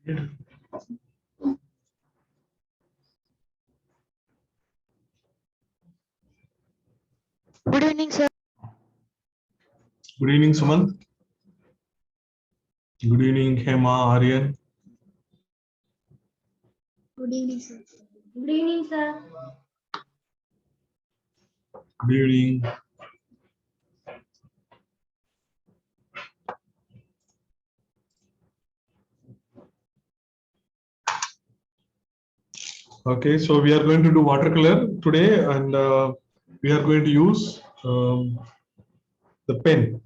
Good evening, sir. Good evening, Sumant. Good evening, Hema, Aryan. Good evening, sir. Good evening, sir. Good evening. Okay, so we are going to do watercolor today, and we are going to use the pen.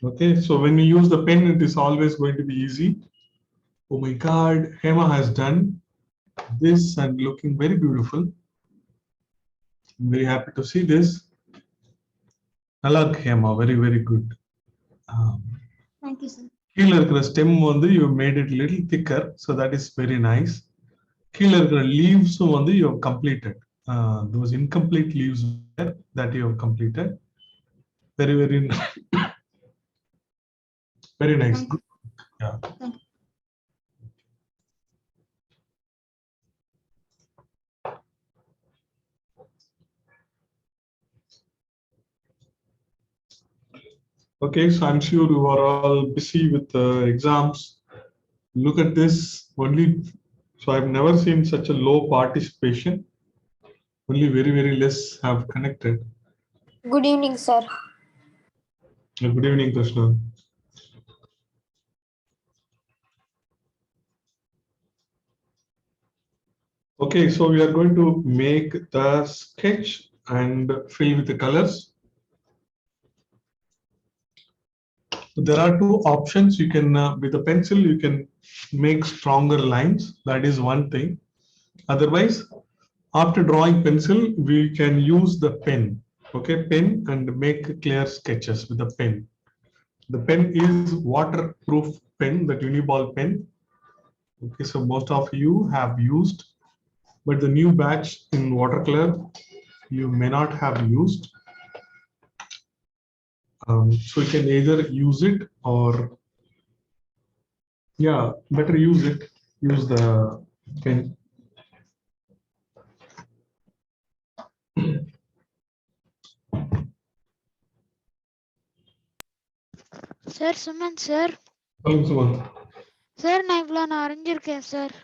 Okay, so when you use the pen, it is always going to be easy. Oh my God, Hema has done this and looking very beautiful. I'm very happy to see this. Nalla Hema, very, very good. Thank you, sir. கீழ இருக்கிற stem வந்து you made it little thicker, so that is very nice. கீழ இருக்கிற leaves வந்து you have completed. Those incomplete leaves there that you have completed. Very, very, very nice. Thank you. Yeah. Thank you. Okay, so I'm sure you are all busy with exams. Look at this only. So I've never seen such a low participation. Only very, very less have connected. Good evening, sir. Good evening, Krishna. Okay, so we are going to make the sketch and fill with the colors. There are two options. You can, with a pencil, you can make stronger lines. That is one thing. Otherwise, after drawing pencil, we can use the pen. Okay, pen and make clear sketches with the pen. The pen is waterproof pen, the Uniball pen. Okay, so most of you have used, but the new batch in watercolor you may not have used. So you can either use it or, yeah, better use it. Use the pen. Sir, Suman, sir. Sir, நான் அரைஞ்சிருக்கேன் sir.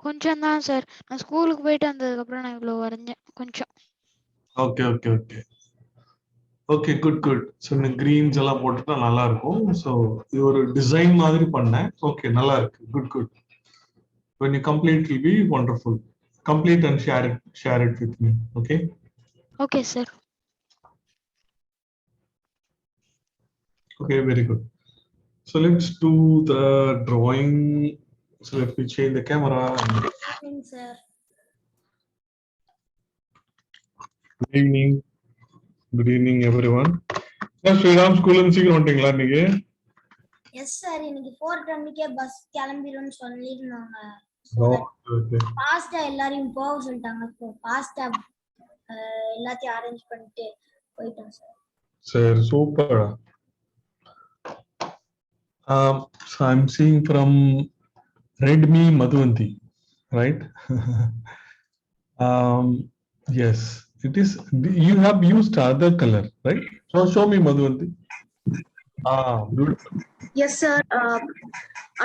கொஞ்சம் தான் sir. நான் ஸ்கூலுக்கு போயிட்டு வந்ததுக்கு அப்புறம் நான் இவ்ளோ வரைஞ்சேன் கொஞ்சம். Okay, okay, okay. Okay, good, good. So இந்த greens எல்லாம் போட்டுட்டா நல்லா இருக்கும். So இது ஒரு டிசைன் மாதிரி பண்ணேன். Okay, நல்லா இருக்கு. Good, good. When you complete, it will be wonderful. Complete and share it with me. Okay. Okay, sir. Okay, very good. So let's do the drawing. So let me change the camera. Thank you, sir. Good evening. Good evening, everyone. Sir, Sriram school and சீக்கிரம் வந்துட்டீங்களா நீங்க? Yes, sir. இன்னைக்கு 4:10க்கே bus கிளம்பிரும்னு சொல்லிருந்தாங்க. Okay. ஃபாஸ்டா எல்லாரையும் போக சொல்லிட்டாங்க. ஃபாஸ்டா எல்லாத்தையும் அரேஞ்ச் பண்ணிட்டு போயிட்டோம் sir. Sir, super. So I'm seeing from Redmi Madhuvanti, right? Yes, it is. You have used other color, right? So show me Madhuvanti. Beautiful. Yes, sir.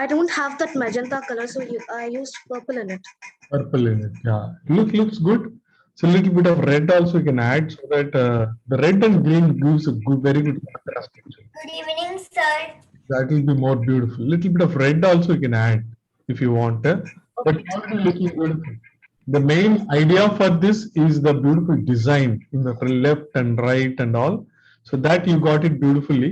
I don't have that magenta color, so I used purple in it. Purple in it, yeah. Looks good. So a little bit of red also you can add so that the red and green gives a good, very good contrast. Good evening, sir. That will be more beautiful. Little bit of red also you can add if you want. But it will be looking beautiful. The main idea for this is the beautiful design in the left and right and all. So that you got it beautifully.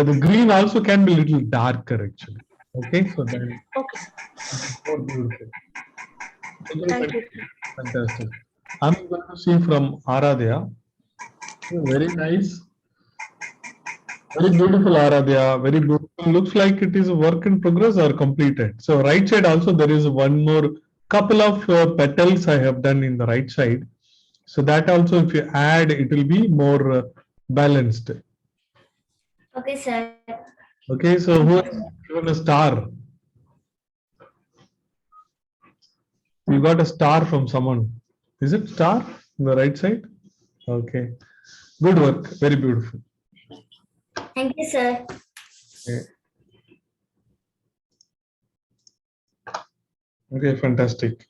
The green also can be a little darker actually. Okay, so then Okay. more beautiful. Thank you. Fantastic. I'm going to see from Aradhya. Very nice. Very beautiful, Aradhya. Very beautiful. Looks like it is a work in progress or completed. So right side also there is one more couple of petals I have done in the right side. So that also if you add, it will be more balanced. Okay, sir. Okay, so who has given a star? You got a star from someone. Is it star on the right side? Okay. Good work. Very beautiful. Thank you, sir. Okay, okay, fantastic.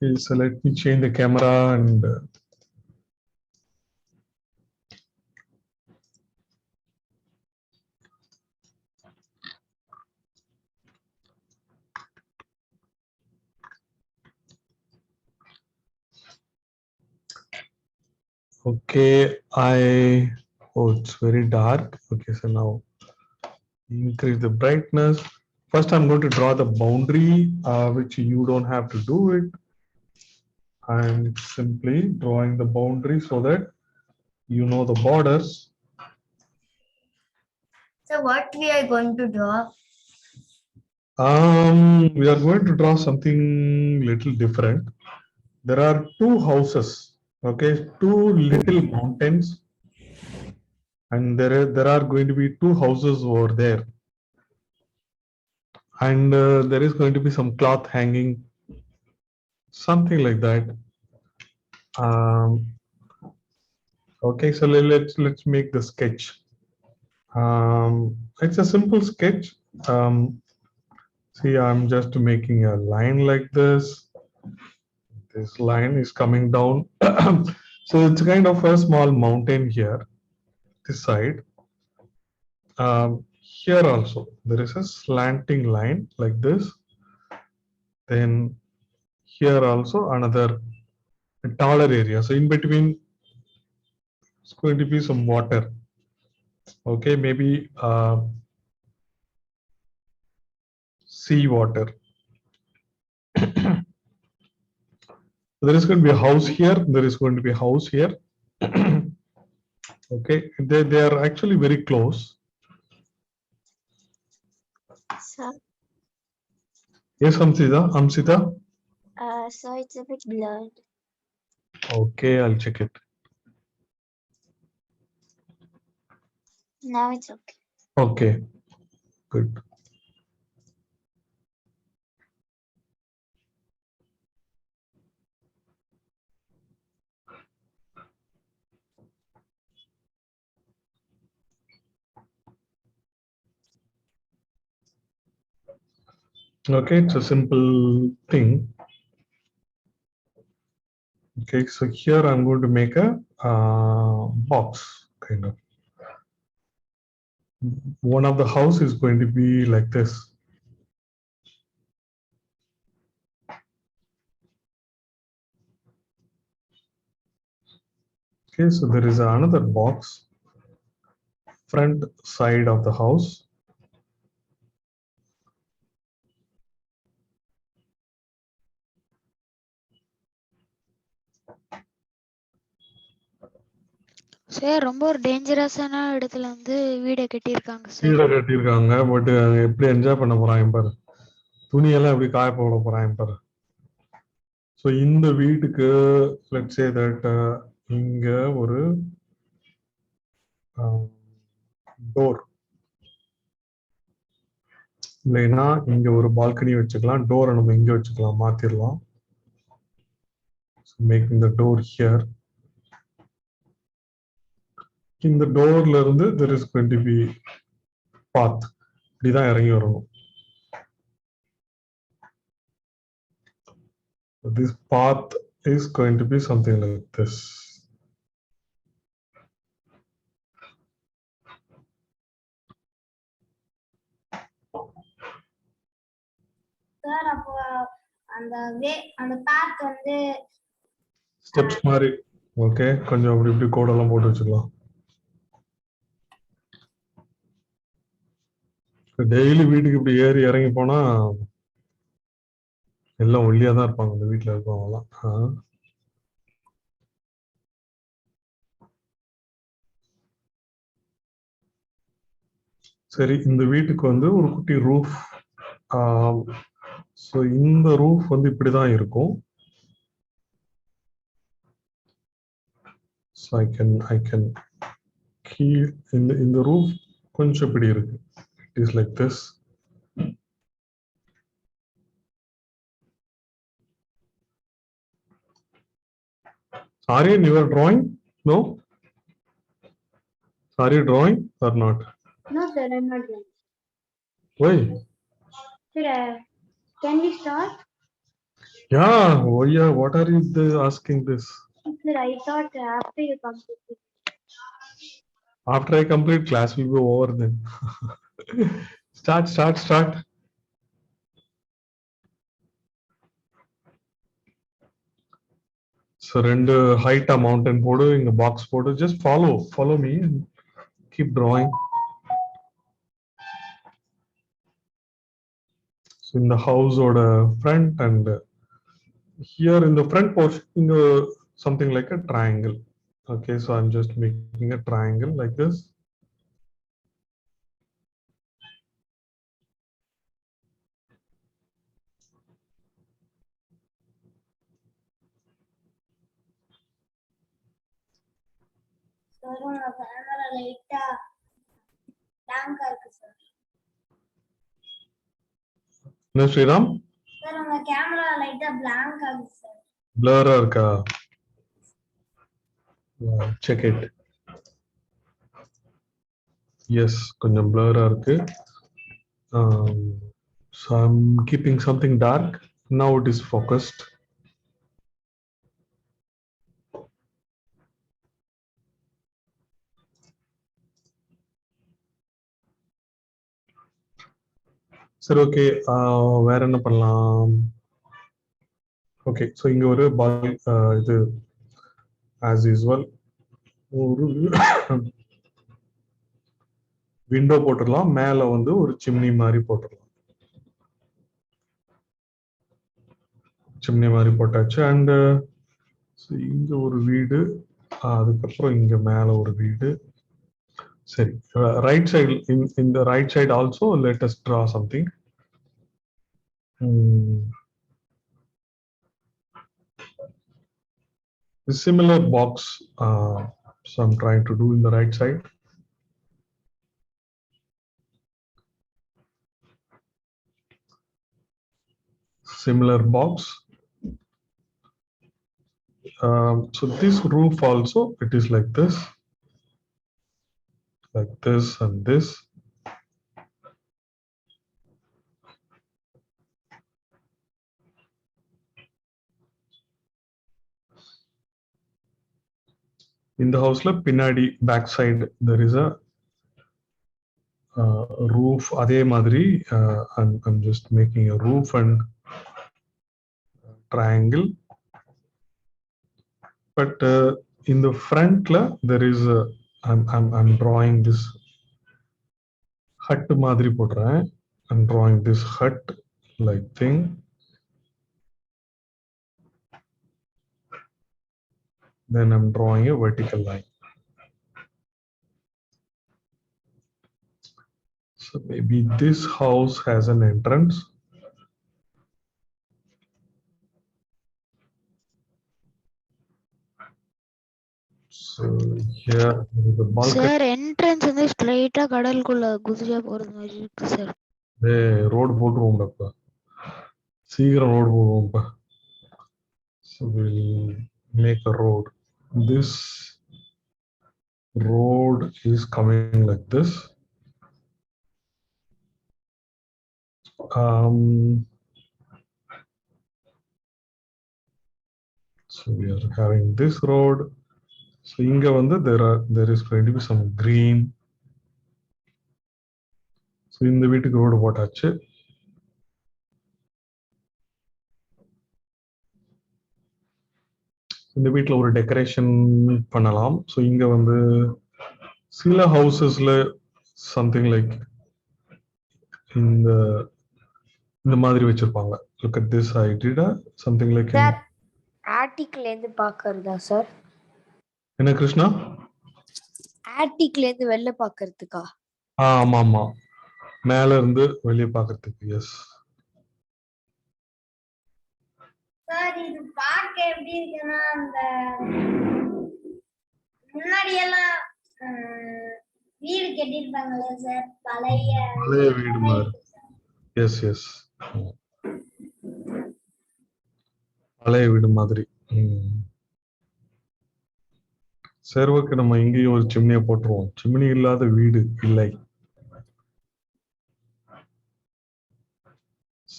Okay, so let me change the camera and okay, it's very dark. Okay, so now increase the brightness. First, I'm going to draw the boundary, which you don't have to do it. I'm simply drawing the boundary so that you know the borders. So what we are going to draw? We are going to draw something little different. There are two houses, okay, two little mountains, and there are going to be two houses over there, and there is going to be some cloth hanging, something like that. Okay, so let's make the sketch. It's a simple sketch. See, I'm just making a line like this. This line is coming down. So it's kind of a small mountain here, this side. Here also, there is a slanting line like this. Then here also another taller area. So in between, it's going to be some water. Okay, maybe sea water. There is going to be a house here. There is going to be a house here. Okay, they are actually very close. Sir, Yes, Amsita. so it's a bit blurred. Okay, I'll check it. Now it's okay. Okay, good. Okay, it's a simple thing. Okay, so here I'm going to make a box, kind of. One of the house is going to be like this. Okay, so there is another box, front side of the house. Sir ரொம்ப ஒரு டேஞ்சரஸான இடத்துல வந்து வீடை கட்டியிருக்காங்க sir. கீழே கட்டியிருக்காங்க, but எப்படி enjoy பண்ண போறாங்க பாரு. துணியெல்லாம் எப்படி காய போட போறாங்க பாரு. ஸோ இந்த வீட்டுக்கு லெட்ஸ் சே தட் இங்க ஒரு டோர், இல்லைன்னா இங்க ஒரு பால்கனி வச்சுக்கலாம். டோரை நம்ம இங்க வச்சுக்கலாம், மாத்திரலாம். Making the door here. இந்த டோர்ல இருந்து there is going to be path. இப்படிதான் இறங்கி வரணும். This path is going to be something like this. Sir அப்போ அந்த பாத் வந்து ஸ்டெப்ஸ் மாதிரி. ஓகே, கொஞ்சம் அப்படி இப்படி கோடெல்லாம் போட்டு வச்சுக்கலாம். டெய்லி வீட்டுக்கு இப்படி ஏறி இறங்கி போனா எல்லாம் ஒல்லியா தான் இருப்பாங்க இந்த வீட்டுல இருக்கவங்க எல்லாம். சரி, இந்த வீட்டுக்கு வந்து ஒரு குட்டி ரூஃப். ஸோ இந்த ரூஃப் வந்து இப்படிதான் இருக்கும். So I can in the roof கொஞ்சம் இப்படி இருக்கு. It is like this. Aryan, you are drawing? No? Are you drawing or not? No, sir, I'm not done. Why? Sir, can we start? Yeah. Oh yeah. What are you asking this? Sir, I thought after you complete it. After I complete, class will be over then. Start. So ரெண்டு height mountain போடு, இங்க box போடு. Just follow me and keep drawing. So in the house or the front, and here in the front portion, something like a triangle. Okay, so I'm just making a triangle like this. Sir, உங்க camera light ஆ blank ஆ இருக்கு sir. No, Sriram? Sir, உங்க camera light ஆ blank ஆகுது sir. Blur இருக்கா? Check it. Yes, கொஞ்சம் blur இருக்கு. So I'm keeping something dark. Now it is focused. சரி, okay. வேற என்ன பண்ணலாம்? ஓகே, ஸோ இங்க ஒரு இது ஆஸ் யூஸ்வல் ஒரு விண்டோ போட்டுடலாம். மேல வந்து ஒரு சிம்னி மாதிரி போட்டுடலாம். சிம்னி மாதிரி போட்டாச்சு. அண்ட் இங்க ஒரு வீடு, அதுக்கப்புறம் இங்க மேல ஒரு வீடு. சரி, right side, in the right side also let us draw something. A similar box, so I'm trying to do in the right side. Similar box. So this roof also, it is like this and this. In the house பின்னாடி back side there is a roof. அதே மாதிரி I'm just making a roof and triangle. But in the front there is I'm drawing this hut மாதிரி போடுறேன். I'm drawing this hut like thing. Then I'm drawing a vertical line. So maybe this house has an entrance. So here there is a balcony. Sir entrance வந்து ஸ்ட்ரைட்டா கடலுக்குள்ள குதிச்சா போறது மாதிரி இருக்கு sir. Road போட்டுருவோம்ப்பா, சீக்கிரம் road போடுவோம்ப்பா. So we'll make a road. This road is coming like this. So we are having this road. So inga vandu there is going to be some green. So in the வீட்டுக்கு road போட்டாச்சு. இந்த வீட்ல ஒரு decoration பண்ணலாம். So இங்க வந்து சில ஹவுசஸ்ல something like இந்த மாதிரி வச்சிருப்பாங்க. Look at this, I did something like sir ஆட்டிக்ல இருந்து பாக்குறதா சார்? என்ன கிருஷ்ணா? ஆட்டிக்ல இருந்து வெளில பாக்குறதுக்கா? ஆமா ஆமா, மேல இருந்து வெளிய பாக்குறதுக்கு. எஸ் சார், இது பார்க்க எப்படி இருக்குன்னா அந்த முன்னாடி எல்லாம் வீடு கட்டிருப்பாங்கல்ல சார், பழைய பழைய வீடு மாதிரி. எஸ் எஸ், பழைய வீடு மாதிரி. சரி, ஓகே, நம்ம இங்கேயும் ஒரு சிம்னியை போட்டுருவோம். சிம்னி இல்லாத வீடு இல்லை.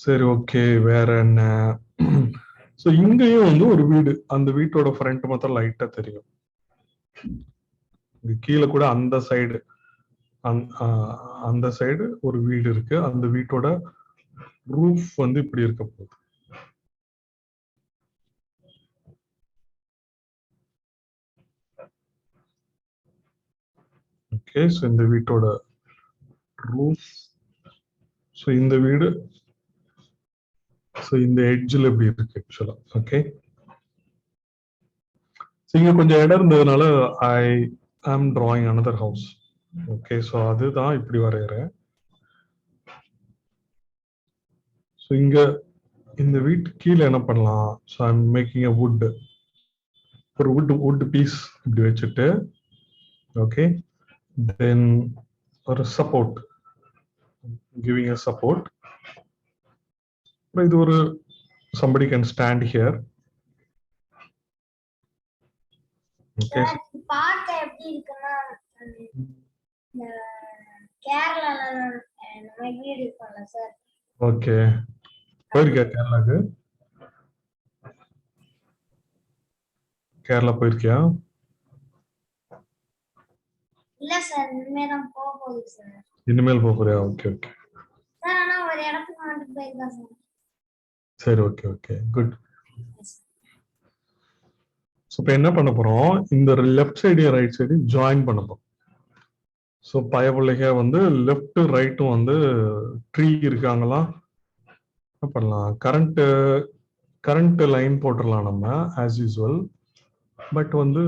சரி, ஓகே, வேற என்ன? ஸோ இங்கேயும் வந்து ஒரு வீடு, அந்த வீட்டோட ஃப்ரண்ட் மாத்திரம் லைட்டா தெரியும். கீழே கூட அந்த சைடு, அந்த சைடு ஒரு வீடு இருக்கு. அந்த வீட்டோட ரூஃப் வந்து இப்படி இருக்க போகுது. ஓகே, ஸோ இந்த வீட்டோட ரூஃப், ஸோ இந்த வீடு, ஸோ இந்த எட்ஜில் இப்படி இருக்கு ஆக்சுவலா. ஓகே, ஸோ இங்க கொஞ்சம் இடம் இருந்ததுனால ஐ ஆம் drawing another house. Okay, so அதுதான் இப்படி வரைகிறேன். ஸோ இங்க இந்த வீட்டு கீழே என்ன பண்ணலாம்? So I'm making a would, ஒரு வுட் பீஸ் இப்படி வச்சுட்டு, ஓகே, தென் ஒரு சப்போர்ட், கிவிங் அ சப்போர்ட். இது ஒரு somebody can stand here. Okay, sir பார்க்க எப்படி இருக்குன்னா, இந்த கேரளால நம்ம வீடு இருப்பாங்க சார். ஓகே, போயிருக்கியா கேரளாக்கு? கேரளா போயிருக்கியா? இல்ல சார், இனிமேதான் போக போகுது சார். இனிமேல் போறியா? ஓகே ஓகே சார், ஆனா ஒரு இடத்துக்கு மட்டும் போயிருக்கா சார். சரி, ஓகே ஓகே, குட். ஸோ இப்போ என்ன பண்ண போறோம்? இந்த லெஃப்ட் சைடையும் ரைட் சைடையும் ஜாயின் பண்ண போறோம். ஸோ பயப்பிள்ளைக வந்து லெஃப்ட் ரைட்டும் வந்து ட்ரீ இருக்காங்களாம். என்ன பண்ணலாம்? கரண்ட் லைன் போட்டுடலாம் நம்ம ஆஸ் யூஸ்வல். பட் வந்து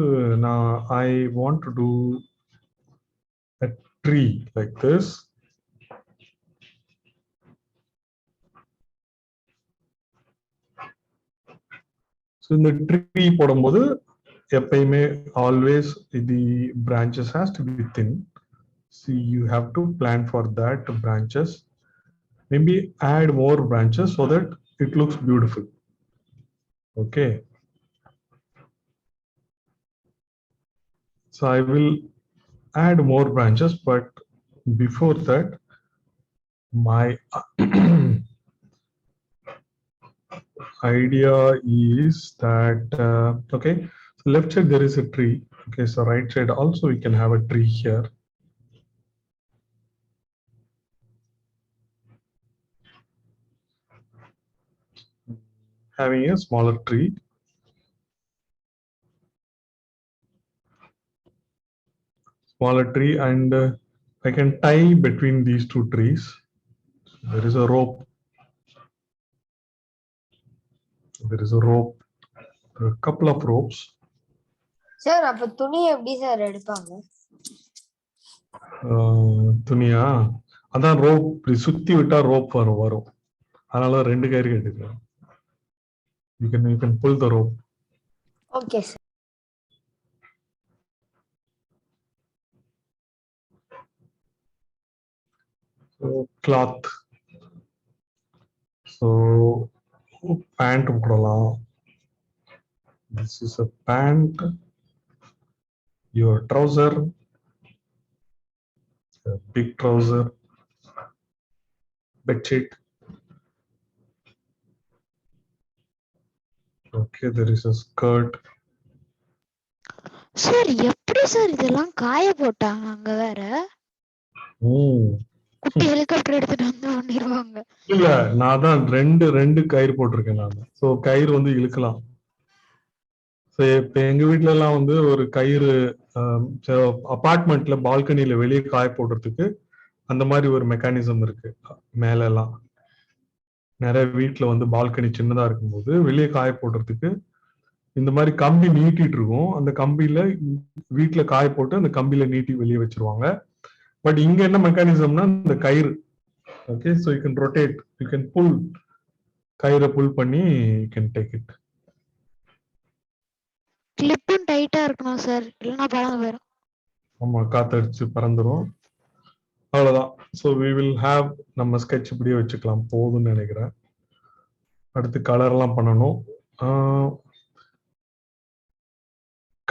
நான் I want to do a tree like this. So இந்த ட்ரீ போடும்போது எப்பயுமே always the branches has to be thin. See, you have to plan for that branches. Maybe add more branches so that it looks beautiful. Okay. So I will add more branches, but before that, my idea is that okay, so left side there is a tree. Okay, so right side also we can have a tree here. Having a smaller tree. And I can tie between these two trees. There is a rope. There is a rope. There are a couple of ropes. Sir அப்ப துணி எப்படி sir எடுப்பாங்க? துணியா? அதான் rope சுத்தி விட்டா rope வரும். அதனால ரெண்டு கயிறு கட்டிக்கலாம். You can pull the rope. Okay sir. So cloth. So pant போடலாம். This is a pant. Your trouser. A big trouser. Bed sheet. Okay, there is a skirt. Sir எப்படி சார் இதெல்லாம் காய போட்டாங்க? அங்க வேற குட்டி ஹெலிகாப்டர் எடுத்துட்டு வந்து பண்ணிடுவாங்க. இல்ல, நான் தான் ரெண்டு கயிறு போட்டிருக்கேன் நான். சோ கயிறு வந்து இழுக்கலாம். இப்ப எங்க வீட்ல எல்லாம் வந்து ஒரு கயிறு அபார்ட்மெண்ட்ல பால்கனில வெளியே காய போடுறதுக்கு அந்த மாதிரி ஒரு மெக்கானிசம் இருக்கு. மேல எல்லாம் நிறைய வீட்டுல வந்து பால்கனி சின்னதா இருக்கும்போது வெளியே காய போடுறதுக்கு இந்த மாதிரி கம்பி நீட்டிட்டு இருக்கும். அந்த கம்பியில வீட்டுல காய போட்டு அந்த கம்பியில நீட்டி வெளியே வச்சிருவாங்க. பட் இங்க என்ன மெக்கானிசம்னா இந்த கயிறு. Okay, so you can rotate, you can pull, கயிறை புல் பண்ணி யூ கேன் டேக் இட். கிளிப்பும் டைட்டா இருக்கணும் சார், இல்லைன்னா பழங்க போயிடும். நம்ம காத்தடிச்சு பறந்துரும். அவ்வளவுதான். ஸோ வி வில் ஹாவ் நம்ம ஸ்கெட்ச் இப்படியே வச்சுக்கலாம் போதும்னு நினைக்கிறேன். அடுத்து கலர்லாம் பண்ணணும்.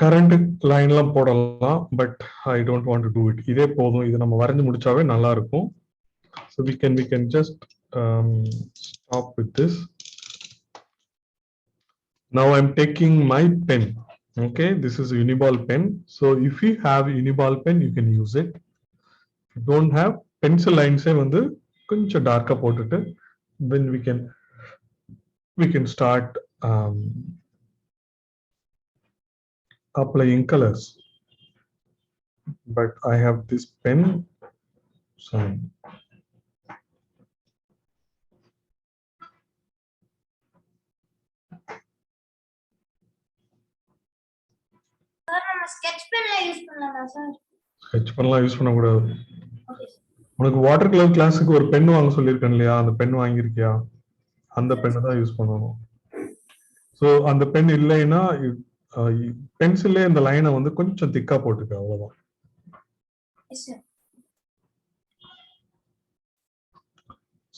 கரண்ட் லைன்லாம் போடலாம், but I don't want to do it. இதே போதும், இது நம்ம வரைஞ்சு முடிச்சாவே நல்லா இருக்கும். So we can just stop with this. Now I'm taking my pen. Okay, this is Uniball pen. So if you have Uniball pen, you can use it. If you don't have, pencil lines வந்து கொஞ்சம் டார்க்கா போட்டுட்டு then we can start applying colors. But I have this pen. Sorry. Sketch பென்ல use பண்ணலாமா sir? Sketch பென்லாம் use பண்ணக்கூடாது. Okay. உனக்கு water colour கிளாஸுக்கு ஒரு பென் வாங்க சொல்லியிருக்கேன் இல்லையா? அந்த பென் வாங்கியிருக்கியா? அந்த பெண்ணை தான் யூஸ் பண்ணணும். ஸோ அந்த பென் இல்லைன்னா பென்சில்லே இந்த லைனை வந்து கொஞ்சம் திக்கா போட்டுக்க, அவ்வளவுதான்.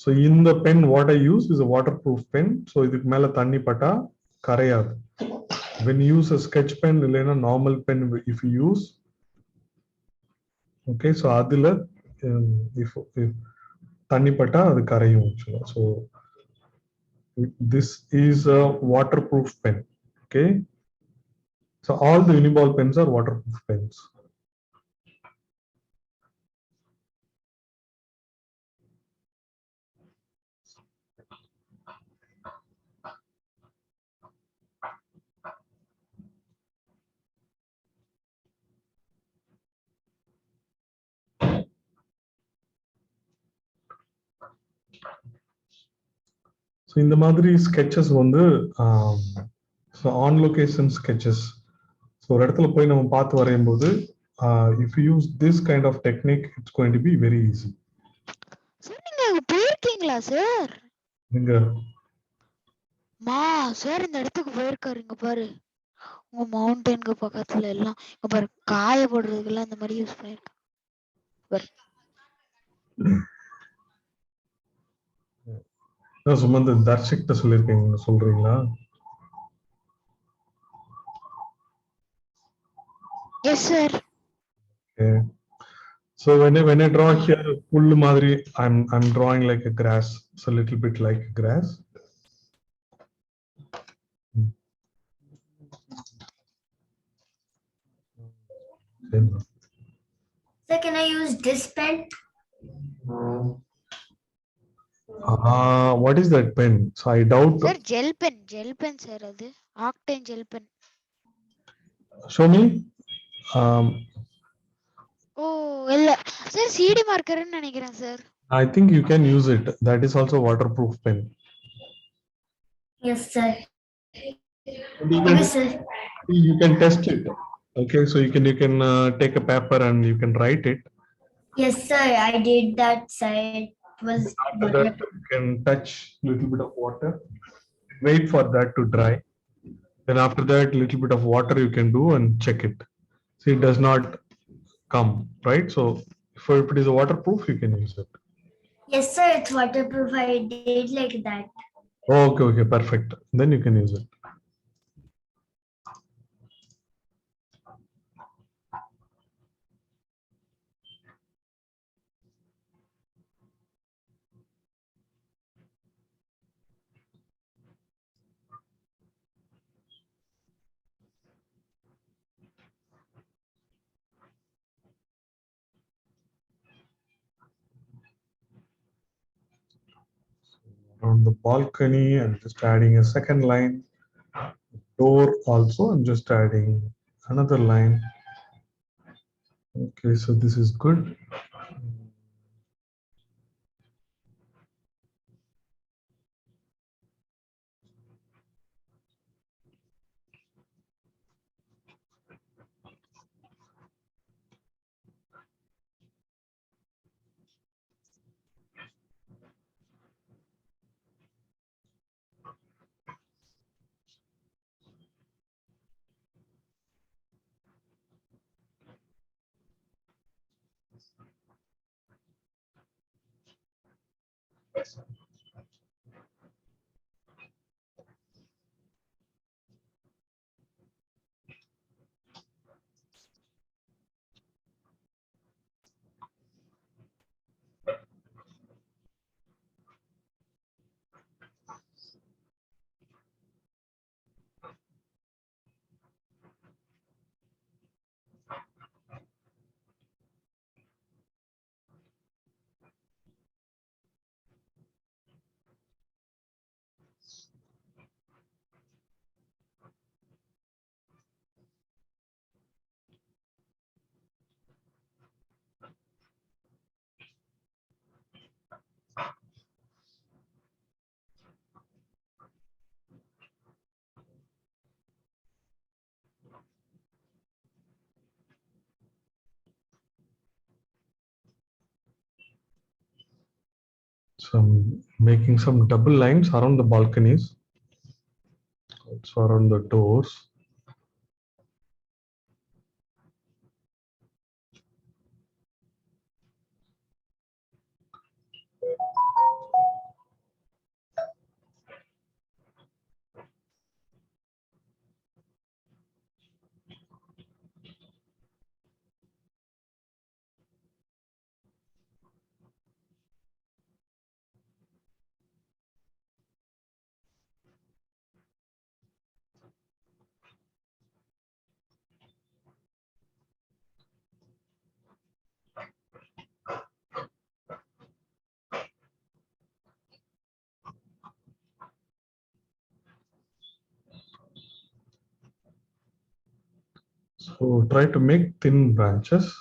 ஸோ இந்த pen what I use is a waterproof pen. So இதுக்கு மேல தண்ணி பட்டா கரையாது. when you use a sketch pen இல்லைன்னா normal pen if you use, okay, so அதுல if தண்ணி பட்டா அது கரையும் ஆக்சுவலா. So this is a waterproof pen. Okay, so all the Uniball pens are waterproof pens. So இந்த மாதிரி ஸ்கெச்சஸ் வந்து on location sketches. So ஒரு இடத்துல போய் நம்ம பார்த்து வரையும் போது if you use this kind of technique it's going to be very easy. Sir நீங்க அங்க போயிருக்கீங்களா சார்? நீங்க சார் இந்த இடத்துக்கு போயிருக்காரு. இங்க பாரு, உங்க மவுண்டனுக்கு பக்கத்துல எல்லாம் இங்க பாரு, காய போடுறதுக்கெல்லாம் இந்த மாதிரி யூஸ் பண்ணிருக்கேன். சும்மா இந்த தர்ஷிக்கிட்ட சொல்லியிருக்கீங்க, சொல்றீங்களா? Yes sir. Okay. So when I draw here புல்லு மாதிரி I'm drawing like a grass. It's a little bit like grass. Sir, can I use this pen? What is that pen? So I doubt. Sir, gel pen sir, அது octane gel pen. Show me. இல்ல sir, CD மார்க்கர்னு நினைக்கிறேன் sir. I think you can use it. That is also waterproof pen. Yes sir. You Okay sir. can test it. Okay, so you can take a paper and you can write it. Yes sir, I did that sir. It was After that, you can touch little bit of water. Wait for that to dry. Then after that, little bit of water you can do and check it. See, it does not come, right? So if it is a waterproof, you can use it. Yes sir, it's waterproof. I did like that. Okay, perfect. Then you can use it. On the balcony, I'm just adding a second line. Door also, I'm just adding another line. Okay, so this is good. So I'm making some double lines around the balconies, also around the doors. So try to make thin branches.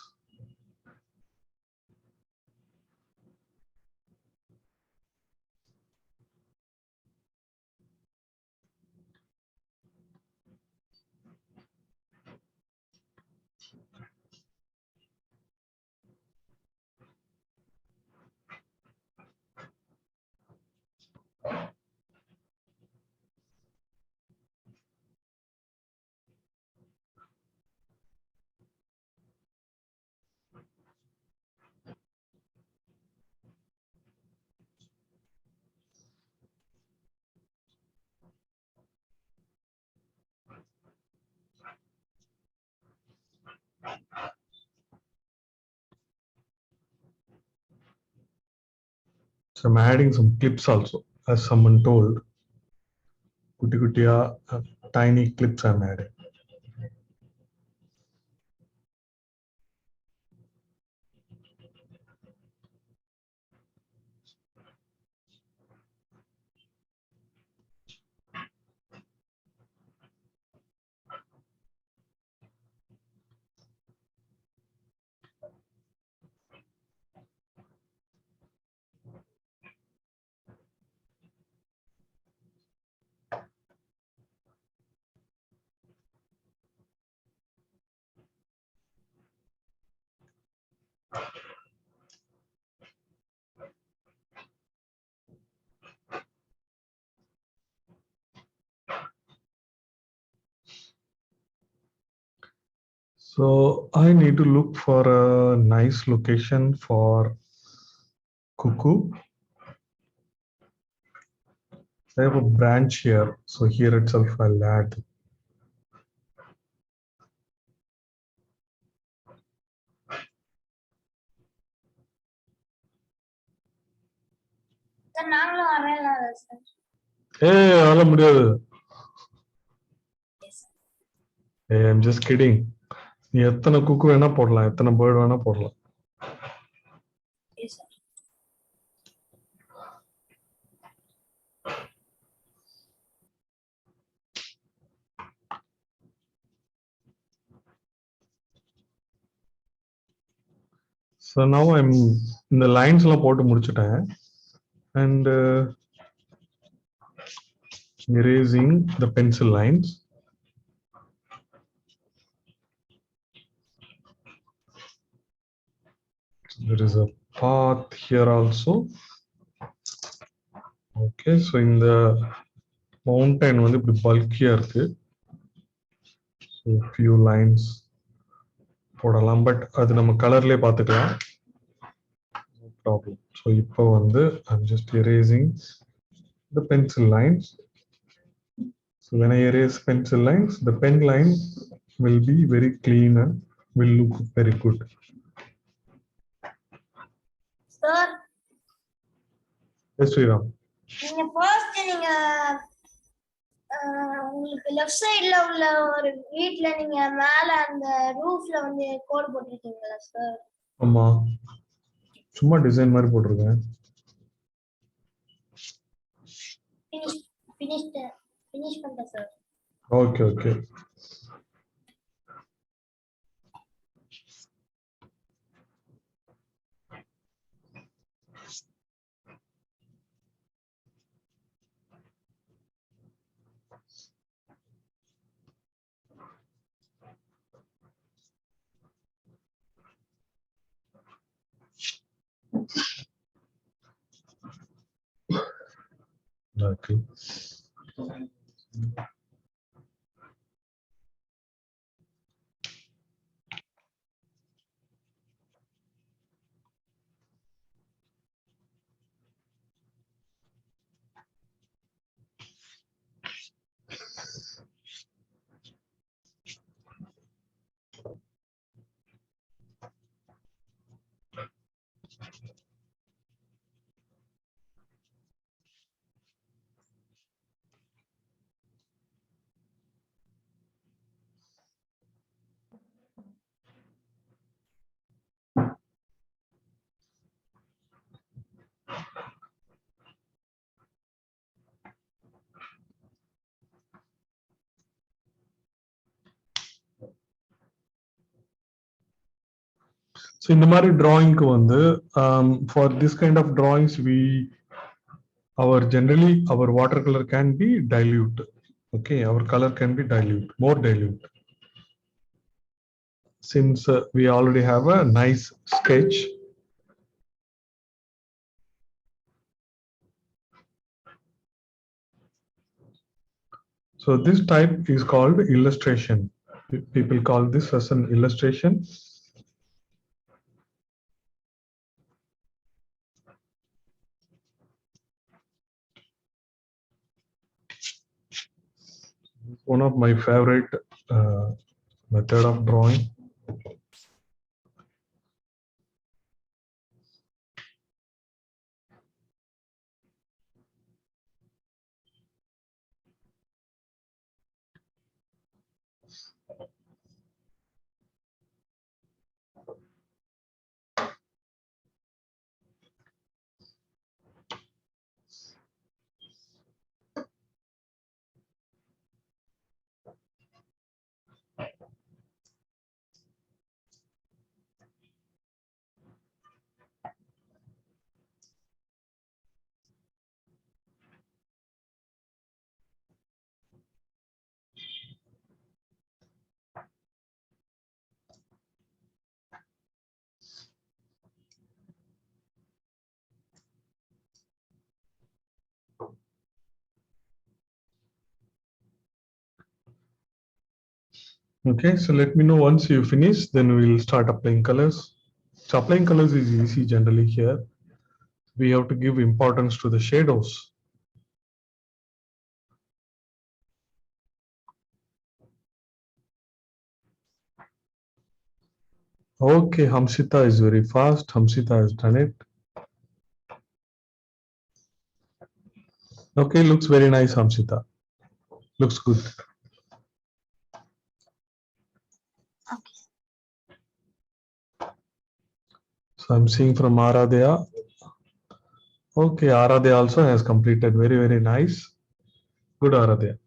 So I'm adding some clips also, as someone told. Kuti kutiya, tiny clips I'm adding. So I need to look for a nice location for cuckoo. I have a branch here, so here itself I'll add. Sir நாங்களும் வரலாம் sir. Hey, all முடியாது. Hey, I'm just kidding. நீ எத்தனை குக்கு வேணா போடலாம், எத்தனை bird வேணா போடலாம். So now I'm இந்த lines எல்லாம் போட்டு முடிச்சிட்டேன் and erasing the pencil lines. There is a path here also. Okay, so in the mountain வந்து இப்படி bulky-ஆ இருக்கு. So few lines போடலாம், but அது நம்ம கலர்லயே பார்த்துக்கலாம். No problem. So இப்போ வந்து I'm just erasing the pencil lines. So when I erase pencil lines, the pen line will be very clean and will look very good. Sir Yes, Sriram. நீங்க first நீங்க உங்களுக்கு left சைடுல உள்ள ஒரு வீட்ல நீங்க மேல அந்த ரூஃப்ல வந்து கோடு போட்டிருக்கீங்களா சார்? ஆமா, சும்மா டிசைன் மாதிரி போட்டிருக்கேன். ஃபினிஷ் பண்ணிட்டேன் sir. Okay okay. Okay. So இந்த மாதிரி drawing வந்து for this kind of drawings generally our watercolor can be dilute. Okay, our color can be dilute, more dilute. Since we already have a nice sketch. So this type is called illustration. People call this as an illustration. One of my favorite method of drawing. Okay, so let me know once you finish, then we'll start applying colors. So applying colors is easy generally here. We have to give importance to the shadows. Okay, Hamsita is very fast. Hamsita has done it. Okay, looks very nice, Hamsita. Looks good. Okay. So I'm seeing from Aradhya. Okay, Aradhya also has completed. Very, very nice. Good, Aradhya.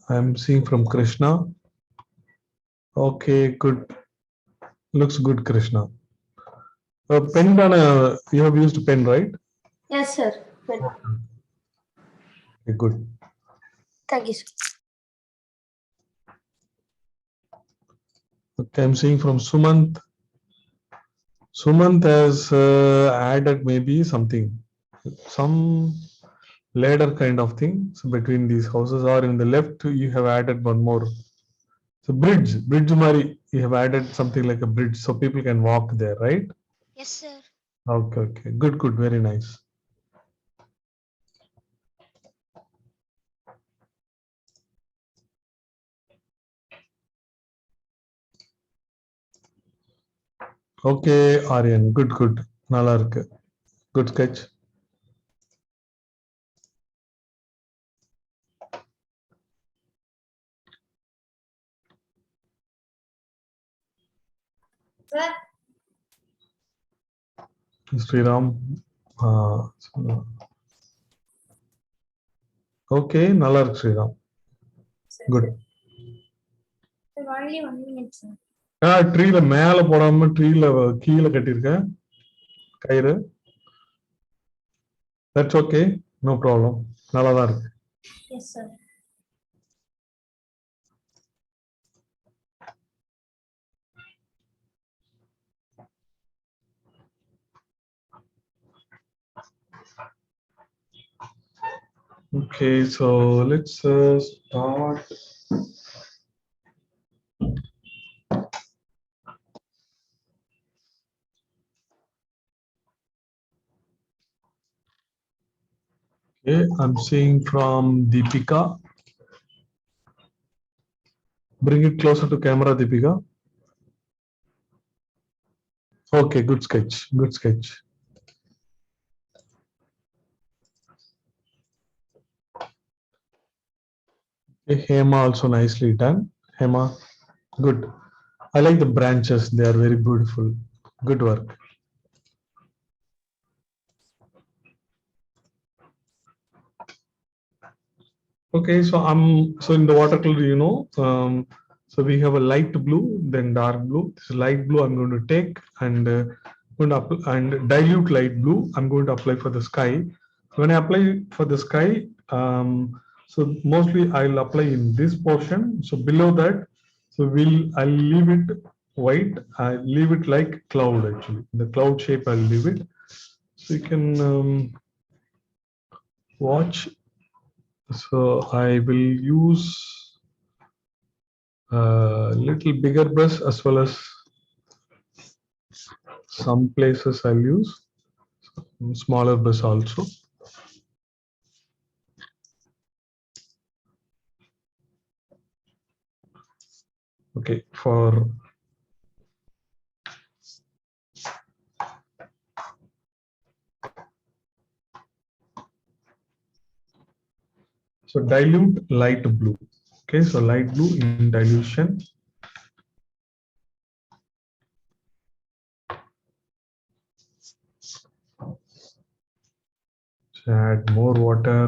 I'm seeing from Krishna. Okay, good. Looks good, Krishna. Pen, you have used pen, right? Yes, sir. Okay, good. Thank you, sir. Okay, I'm seeing from Sumant. Sumant has added maybe something, some ladder kind of thing. So between these houses, or in the left, you have added one more. So So bridge Mari, you have added something like a bridge so people can walk there, right? Yes, sir. Okay. Good. Very nice. Okay, Aryan, good. நல்லா இருக்கு. Good sketch. Sir, Sriram. Okay, நல்லா இருக்கு Sriram. Good. sir, only 1 minute, sir. ட்ரீல மேல போடாம ட்ரீல கீழே கட்டியிருக்க கயிறு. That's okay, no problem. நல்லா தான் இருக்கு. Yes, sir. Okay, so let's start. Okay, I'm seeing from Deepika. Bring it closer to camera, Deepika. Okay, good sketch. Okay, Hema also nicely done. Hema, good. I like the branches, they are very beautiful. Good work. Okay, so in the watercolor, so we have a light blue, then dark blue. This light blue I'm going to take and dilute light blue. I'm going to apply for the sky. When I apply for the sky, so mostly I'll apply in this portion. So below that, so I'll leave it white. I leave it like cloud actually. The cloud shape I'll leave it. So you can watch. So I will use a little bigger brush as well as some places I'll use smaller brush also. Okay, so dilute light blue. Okay, so light blue in dilution. So add more water.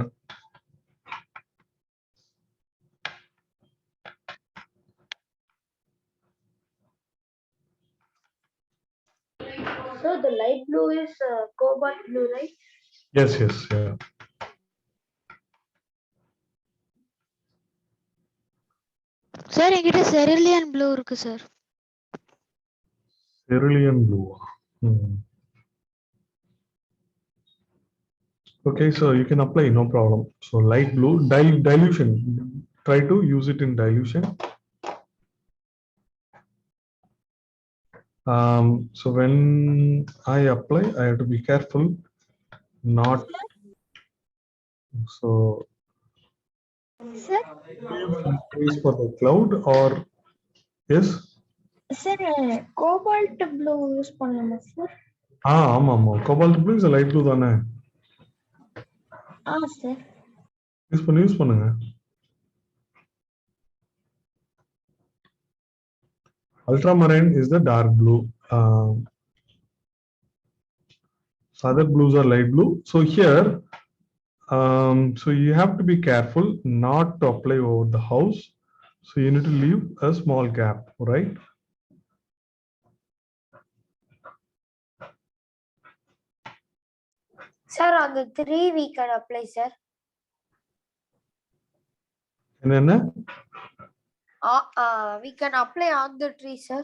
So the light blue is cobalt blue, right? Yes, yeah. Sir என்கிட்ட செரிலியன் blue இருக்கு sir. Cerulean blue. Okay, so you can apply, no problem. So light blue, dilution. Try to use it in dilution. So when I apply, I have to be careful not so. Sir, Space for the cloud or yes? sir, cobalt blue use பண்ணலாமா sir? ஆமா. Cobalt blue is a light blue தானே? Sir. Use பண்ணுங்க. Ultramarine is the dark blue. Other blues are light blue. So here, so you have to be careful not to apply over the house. So you need to leave a small gap, right? Sir, on the 3 we can apply, sir. And then We can apply on the tree, sir.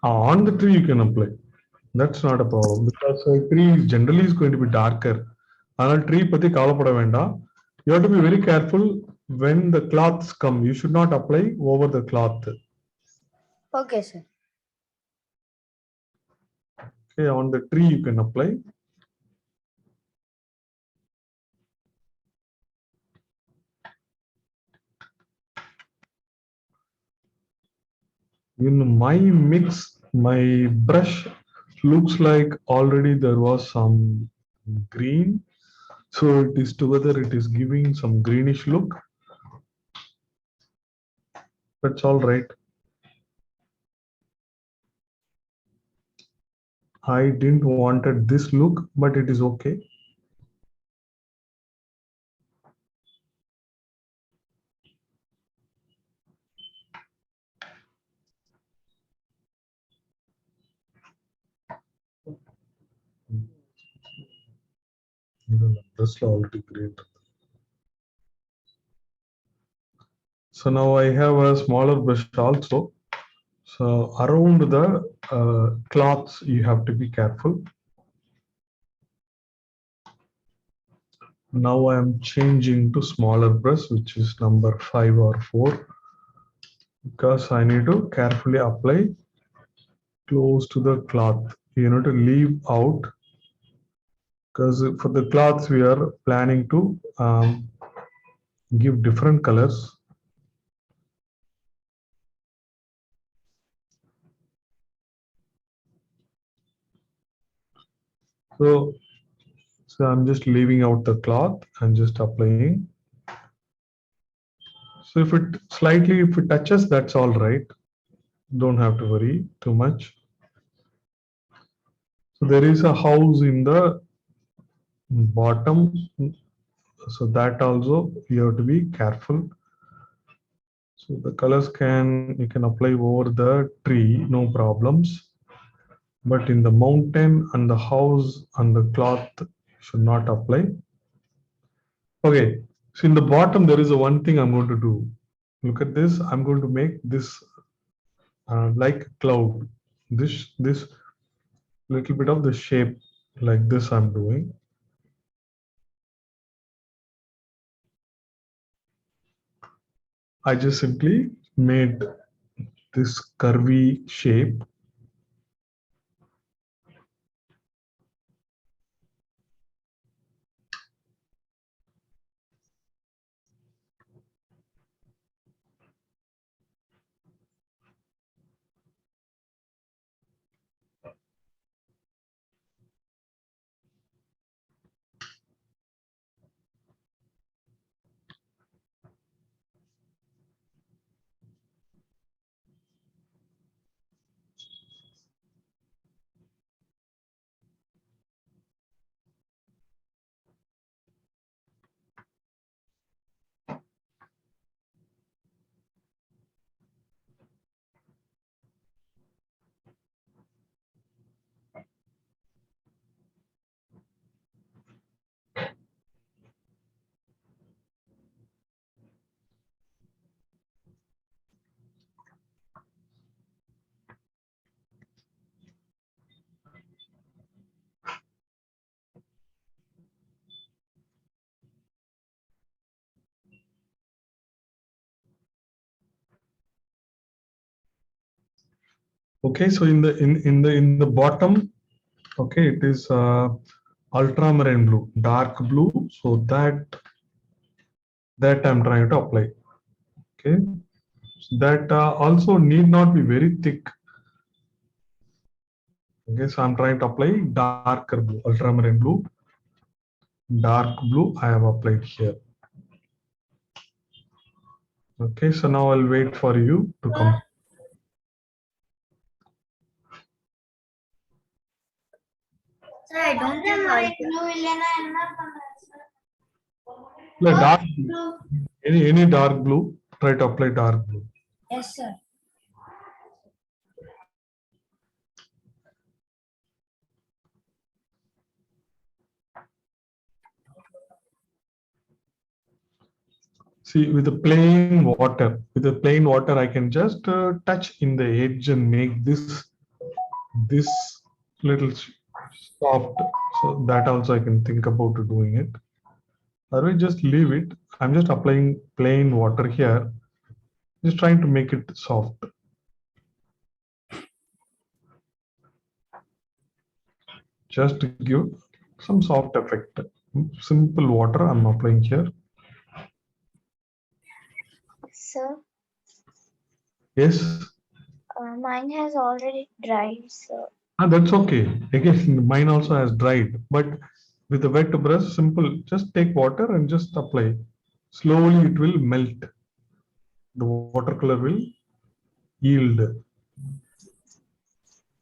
on the tree you can apply. That's not a problem because tree generally is going to be darker. ஆனால் tree பத்தி கவலைப்பட வேண்டாம். You have to be very careful when the cloths come. You should not apply over the cloth. Okay, sir. Okay, on the tree you can apply. In my mix, my brush looks like already there was some green. So it is together, it is giving some greenish look. That's all right. I didn't wanted this look, but it is okay. That's already great. So now I have a smaller brush also. So around the cloths, you have to be careful. Now I am changing to smaller brush, which is number 5 or 4, because I need to carefully apply close to the cloth. You need to leave out, because for the cloths we are planning to give different colors. So I'm just leaving out the cloth and just applying. So if it touches, that's all right. Don't have to worry too much. So there is a house in the bottom. So that also you have to be careful. So the colors you can apply over the tree, no problems. But in the mountain and the house and the cloth, you should not apply. Okay, so in the bottom, there is a one thing I'm going to do. Look at this. I'm going to make this like cloud. This little bit of the shape like this I'm doing. I just simply made this curvy shape. Okay, so in the bottom, okay, it is ultramarine blue, dark blue. So that I'm trying to apply. Okay, so that also need not be very thick. Okay, so I'm trying to apply darker blue, ultramarine blue, dark blue. I have applied here. Okay, so now I'll wait for you to come. Sir, I don't think Dark blue. Any dark blue, try to apply dark blue. Yes, sir. See, with the plain water, I can just touch in the edge and make this little soft. So that also I can think about doing it. Otherwise, just leave it. I'm just applying plain water here, just trying to make it soft. just to give some soft effect. Simple water I'm applying here. Sir, Yes. mine has already dried, sir. That's okay. Again, mine also has dried, but with a wet brush, simple. Just take water and just apply. Slowly, it will melt. The watercolor will yield.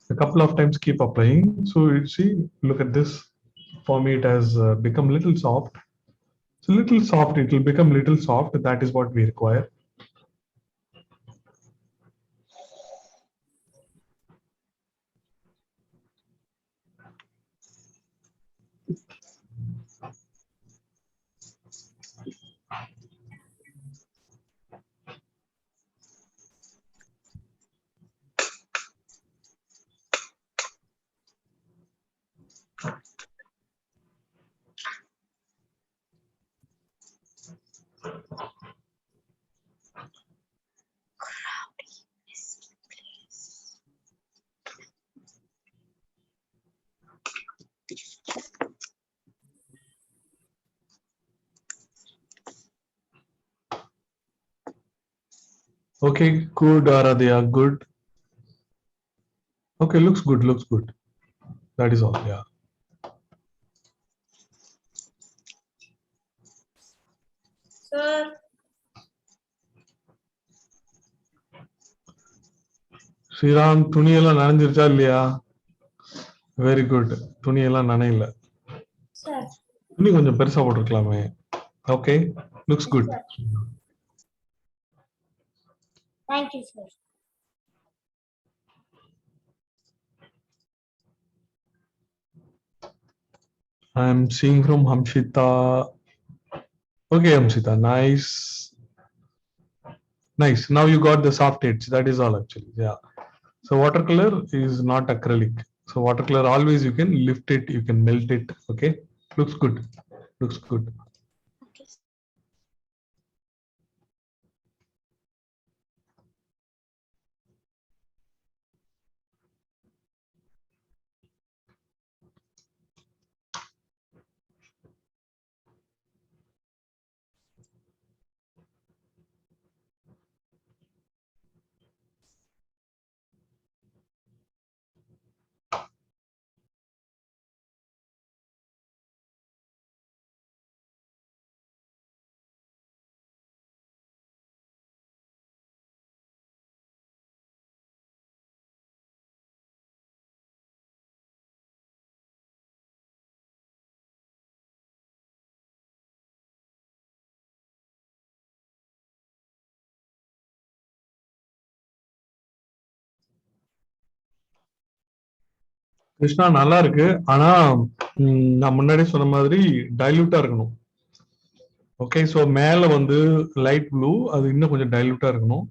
A couple of times, keep applying. So you see, look at this. For me, it has become little soft. So little soft. It will become little soft. That is what we require. Okay, good, Aradhya, good. Okay, looks good, looks good. That is all, yeah. Sir, Sriram துணியெல்லாம் நனைஞ்சிருச்சா இல்லையா? Very good. துணியெல்லாம் நனையல. sir. துணி கொஞ்சம் பெருசா போட்டிருக்கலாமே. Okay, looks good. Thank you, sir. I'm seeing from Hamshita. Okay, Hamshita, nice. Nice. Now you got the soft edge. That is all actually. Yeah. So watercolor is not acrylic. So watercolor always you can lift it, you can melt it. Okay. Looks good. Looks good. Okay. Krishna நல்லா இருக்கு. ஆனா நான் முன்னாடி சொன்ன மாதிரி டைல்யூட்டா இருக்கணும். Okay, so மேல வந்து லைட் ப்ளூ, அது இன்னும் கொஞ்சம் டைல்யூட்டா இருக்கணும்.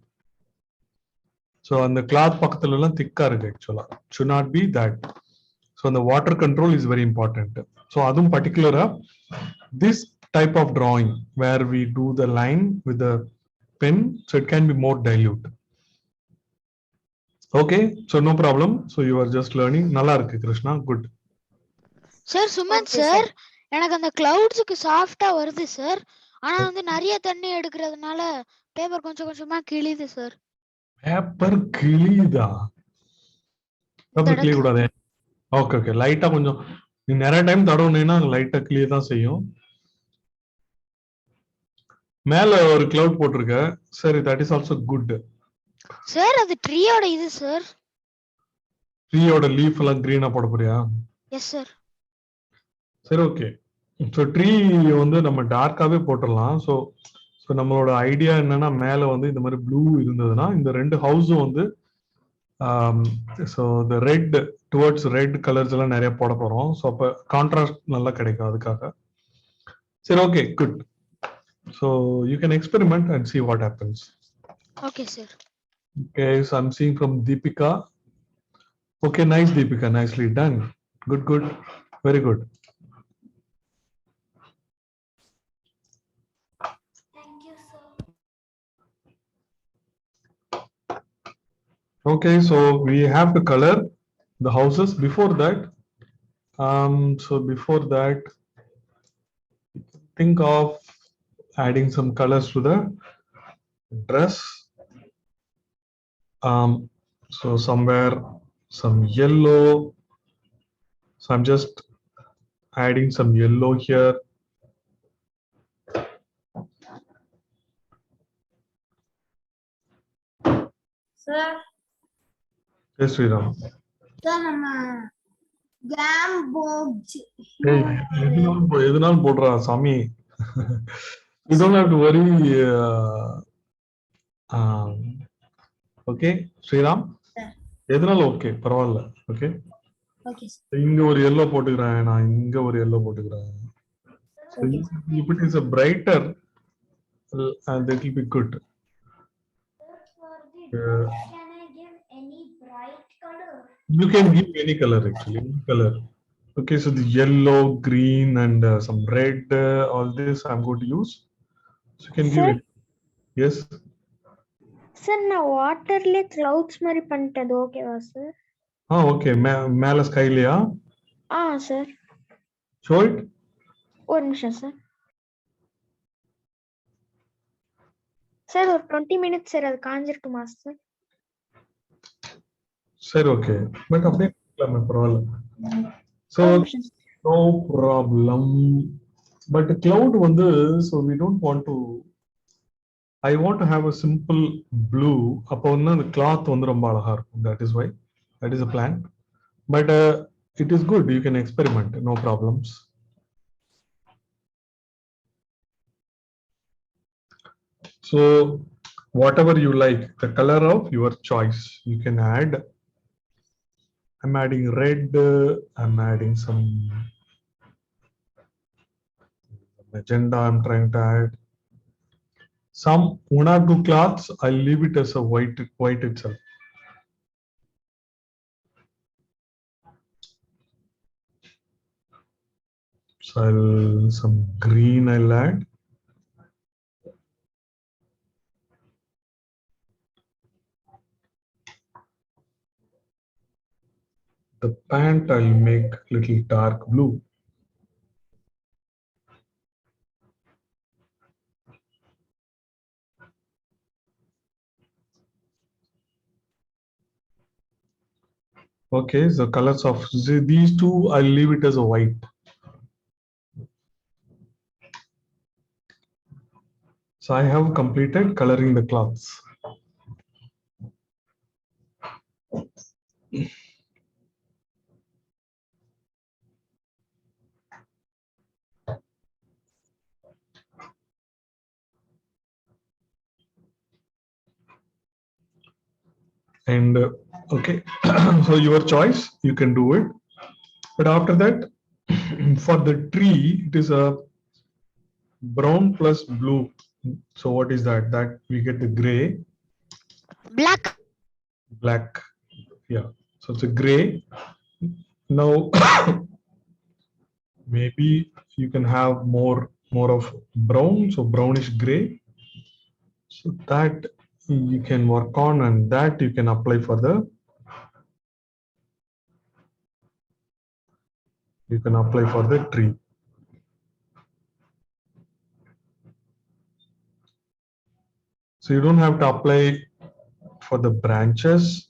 ஸோ அந்த கிளாத் பக்கத்துல எல்லாம் திக்கா இருக்கு ஆக்சுவலா. should not be that. So அந்த water control is very important. So அதுவும் பர்டிகுலரா this type of drawing where we do the line with the pen, so it can be more dilute. Okay, so no problem. So you are just learning. நல்லா இருக்கு Krishna, good. Sir Suman Okay, sir, எனக்கு அந்த கிளவுட்ஸுக்கு சாஃப்டா வருது sir. ஆனா வந்து நிறைய தண்ணி எடுக்கிறதுனால பேப்பர் கொஞ்சம் கொஞ்சமா கிழியுது சார். பேப்பர் கிழியுதா? பேப்பர் கிழிய இடத்துல கூடாது. ஓகே ஓகே, லைட்டா கொஞ்சம் நீ நிறைய டைம் தடவுனீங்கன்னா லைட்டா கிளிய தான் செய்யும். மேல ஒரு கிளவுட் போட்டிருக்க. சரி, that is also good. Sir அது ட்ரீயோட இது சார். ட்ரீயோட லீஃப் எல்லாம் கிரீனா போட போறியா? Yes sir. சரி, ஓகே. ஸோ ட்ரீ வந்து நம்ம டார்க்காவே போட்டுடலாம். ஸோ ஸோ நம்மளோட ஐடியா என்னன்னா, மேல வந்து இந்த மாதிரி ப்ளூ இருந்ததுன்னா இந்த ரெண்டு ஹவுஸும் வந்து ஸோ இந்த ரெட் டுவர்ட்ஸ் ரெட் கலர்ஸ் எல்லாம் நிறைய போட போறோம். ஸோ அப்போ கான்ட்ராஸ்ட் நல்லா கிடைக்கும் அதுக்காக. சரி, okay, good. So you can experiment and see what happens. Okay sir. Okay, so I'm seeing from Deepika. Okay, nice Deepika, nicely done. Good, good, very good. Thank you, sir. Okay, so we have to color the houses. Before that, So before that, think of adding some colors to the dress. So somewhere some yellow. So I'm just adding some yellow here. Sir, Yes, Sriram. sir, gam box. Hey, எதுனாலும் போடுறா சாமி. You don't have to worry. Okay, Sriram. எதுனாலும் okay பரவாயில்ல. Okay. Okay, sir. இங்க ஒரு yellow போட்டுக்கிறேன், நான் இங்க ஒரு yellow போட்டுக்கிறேன். So Okay. if it is a brighter, and it will be good. For the dress, can I give any bright color? You can give any color actually, any color. Okay, so the yellow, green, and some red, all this I'm going to use. So you can give Sir? it. Yes. Sir நான் வாட்டர்ல clouds மாதிரி பண்ணிட்டது ஓகேவா sir? Okay. மேல ஸ்கைலியா? Sir. Show it. ஒரு நிமிஷம் sir. Sir ஒரு 20 minutes sir அது காஞ்சிருக்குமா sir? சரி ஓகே. பட் அப்படியே பரவாயில்ல. So no problem. But cloud வந்து, so we don't want to. I want to have a simple blue. அப்போ வந்து அந்த cloth வந்து ரொம்ப அழகா இருக்கும். That is why. That is a plan. But it is good. You can experiment. No problems. So whatever you like, the color of your choice, you can add. I'm adding red. I'm adding some magenta. I'm trying to add some one or two cloths. I'll leave it as a white itself. So some green I'll add. The pant I'll make little dark blue. Okay, so colors of these two, I'll leave it as a white. So I have completed coloring the cloths. And okay, so your choice, you can do it. But after that, for the tree, it is a brown plus blue. So what is that? That we get the gray, black. Yeah. So it's a gray. Now maybe you can have more of brown. So brownish gray. So that you can work on, and that you can apply for the. You can apply for the tree. So you don't have to apply for the branches.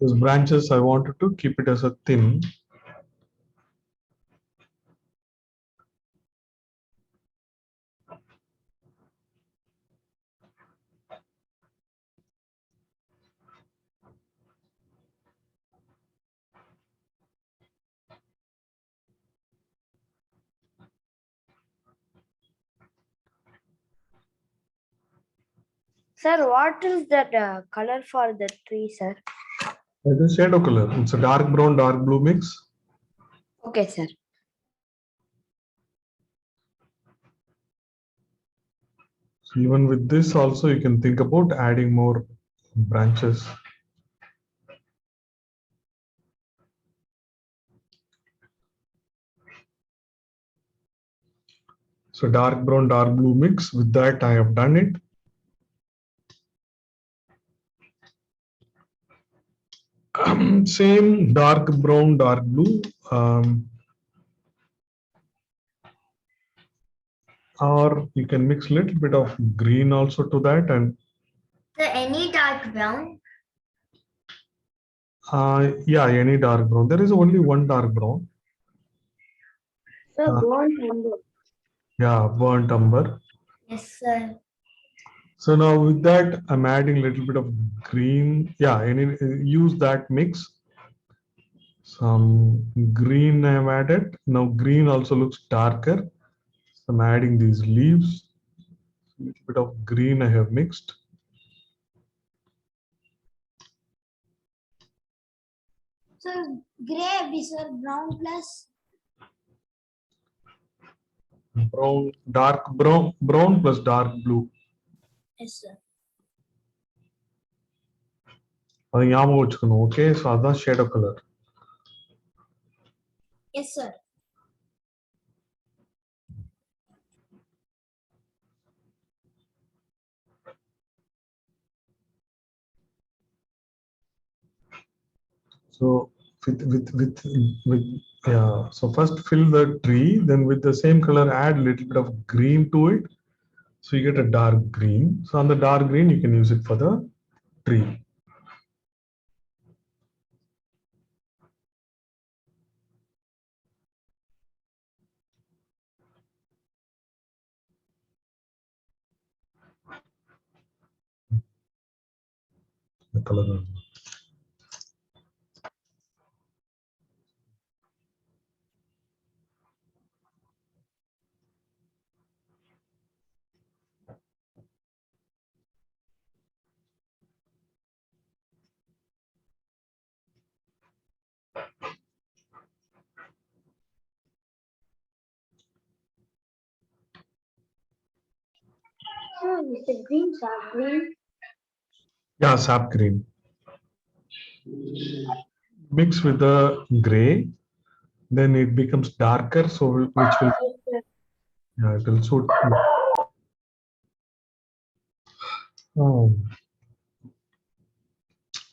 Those branches, I wanted to keep it as a thin. Sir, what is that color for the tree, sir? It is shadow color. It's a dark brown, dark blue mix. Okay, sir. So even with this also, you can think about adding more branches. So dark brown, dark blue mix. With that, I have done it. Same dark brown, dark blue, or you can mix little bit of green also to that, and any dark brown? yeah, any dark brown. There is only one dark brown. Sir, Uh, burnt umber. yeah, burnt umber. Yes, sir. So now with that, I'm adding a little bit of green. Yeah, use that mix. Some green I have added. Now green also looks darker. So I'm adding these leaves. A little bit of green I have mixed. So gray, sir, brown plus. Brown, dark brown plus dark blue. Yes, sir. அது ஞாபகம் வச்சுக்கணும். Okay, so அதான் shade of color. Yes, sir. So with yeah. So first fill the tree, then with the same color add a little bit of green to it. So you get a dark green. So on the dark green, you can use it for the tree. The color. Sir, is the green sap green? Yeah, sap green. Mix with the gray, then it becomes darker. So which will yeah, it will suit. Oh.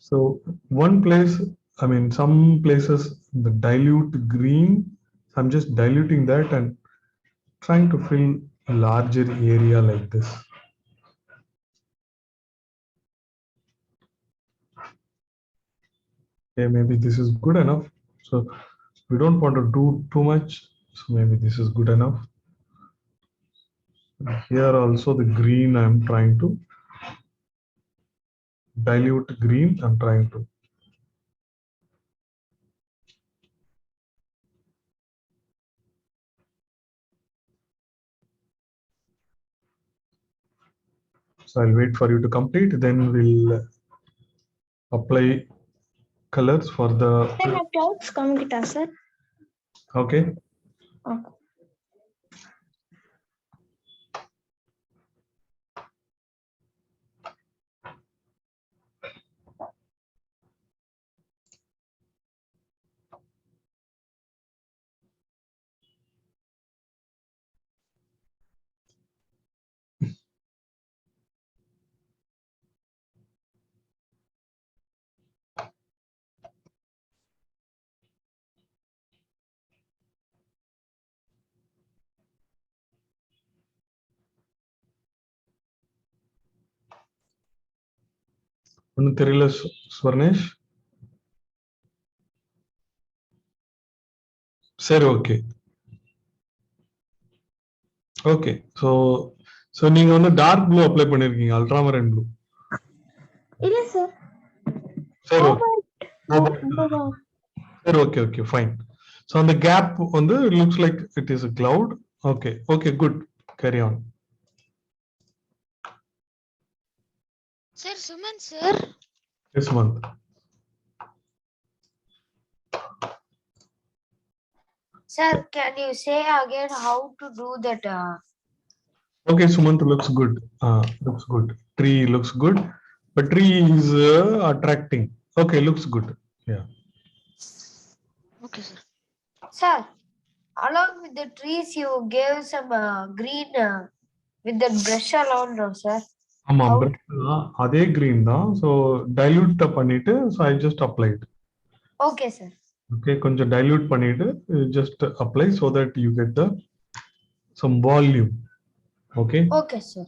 So one place, I mean, some places the dilute green. I'm just diluting that and trying to fill a larger area like this. Okay, maybe this is good enough. So we don't want to do too much. So maybe this is good enough. Here also the green I'm trying to dilute green. I'm trying to. So I'll wait for you to complete. Then we'll apply colors for the. Sir, na clouds kamakita, sir. Okay. Okay. ஒன்னும் தெரியல ஸ்வர்ணேஷ். சரி, okay. Okay. So நீங்க வந்து dark blue apply பண்ணிருக்கீங்க, ultramarine blue. இல்ல sir. சரி, சரி, okay, okay, fine. So அந்த கேப் வந்து looks like it is a cloud. Okay, okay, good. Carry on. Sir Suman sir. எஸ் மந்த். Sir, can you say again how to do that? Okay, Sumant, looks good. Looks good. Tree looks good, but tree is attracting. Okay, looks good. Yeah. Okay sir. Sir, along with the trees, you gave some green with that brush alone, no, sir? ஆமா, அதே green தான். So dilute பண்ணிட்டு, so I just applied. Okay, sir. Okay, கொஞ்சம் dilute பண்ணிட்டு just apply so that you get the some volume. Okay. Okay, sir.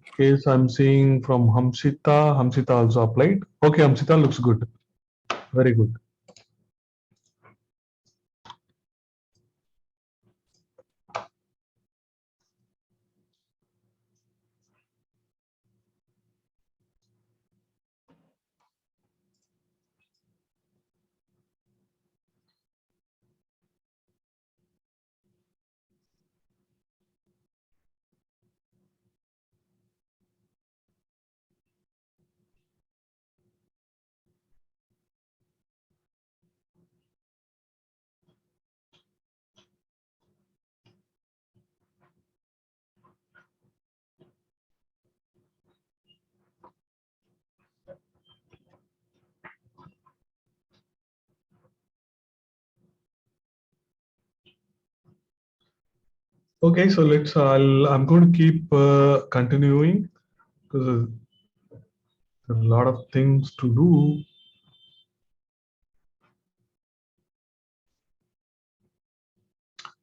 Okay, so I'm seeing from Hamsita. Hamsita also applied. Okay, Hamsita looks good. Very good. Okay, so I'm going to keep continuing because there are a lot of things to do.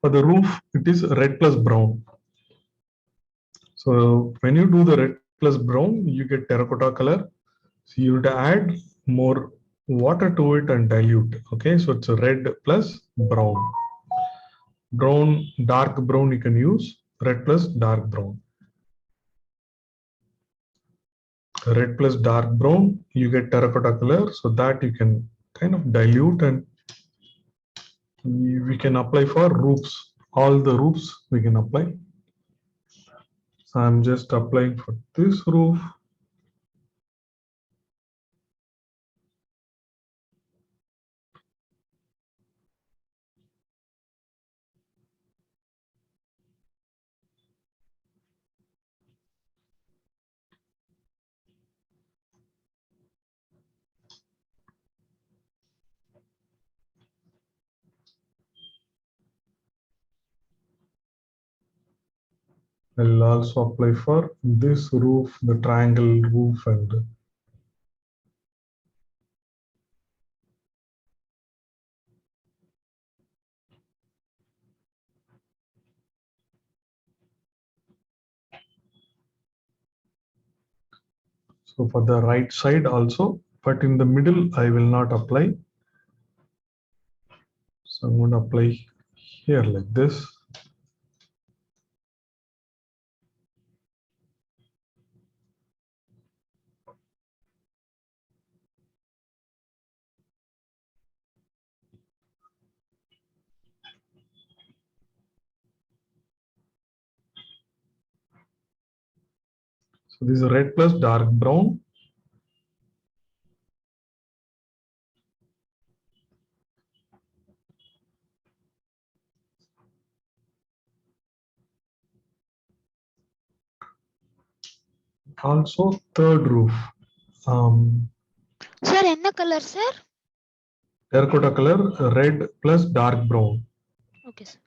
For the roof, it is red plus brown. So when you do the red plus brown, you get terracotta color. So you have to add more water to it and dilute. Okay, so it's a red plus brown. Brown, dark brown you can use, red plus dark brown. Red plus dark brown, you get terracotta color, so that you can kind of dilute and we can apply for roofs. All the roofs we can apply. So I'm just applying for this roof. I'll also apply for this roof, the triangle roof, and so for the right side also, but in the middle I will not apply. So I'm going to apply here like this. So this is red plus dark brown. Also third roof. Sir என்ன colour sir? Terracotta color, red plus dark brown. Okay sir.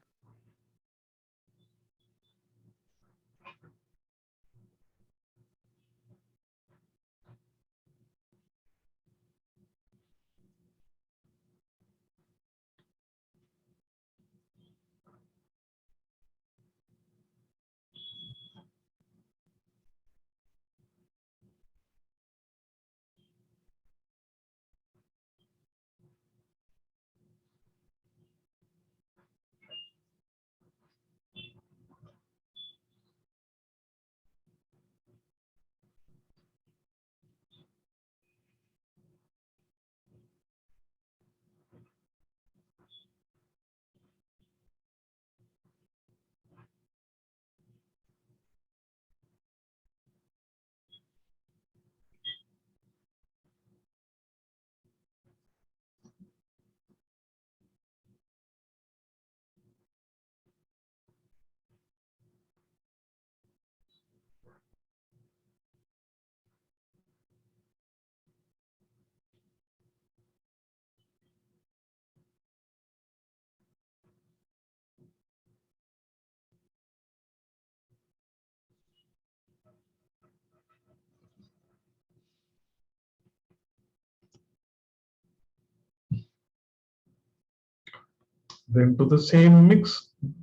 Then to the same mix,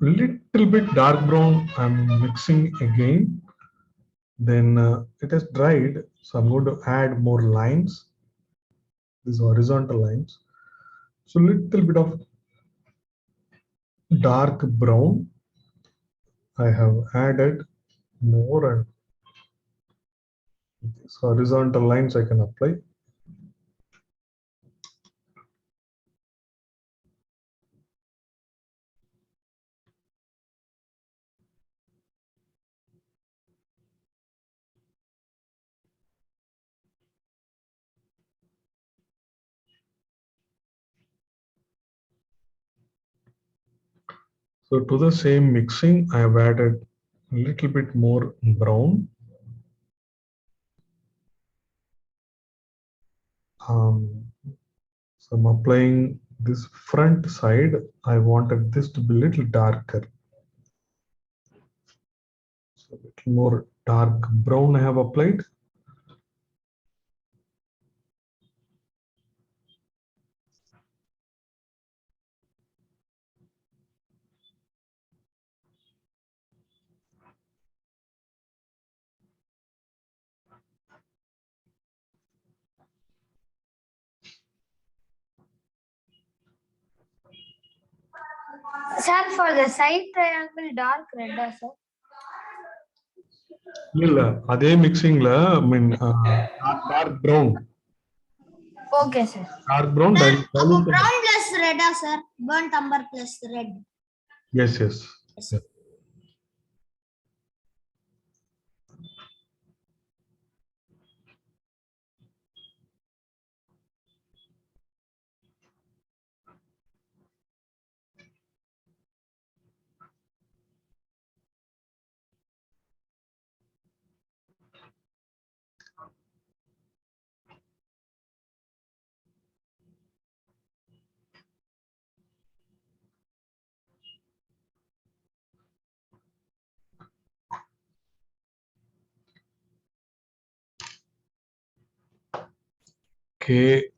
little bit dark brown, I'm mixing again. Then it has dried, so I'm going to add more lines, these horizontal lines. So little bit of dark brown I have added more, and these horizontal lines I can apply. So to the same mixing, I have added a little bit more brown. So I'm applying this front side. I wanted this to be a little darker. So a little more dark brown I have applied. Sir, for the side triangle, dark red, sir. இல்ல அதே மிக்சிங்ல I mean dark brown. Okay, sir. Dark brown dilute. brown plus red, sir. Burnt umber plus red. Yes, yes. Yeah. Okay.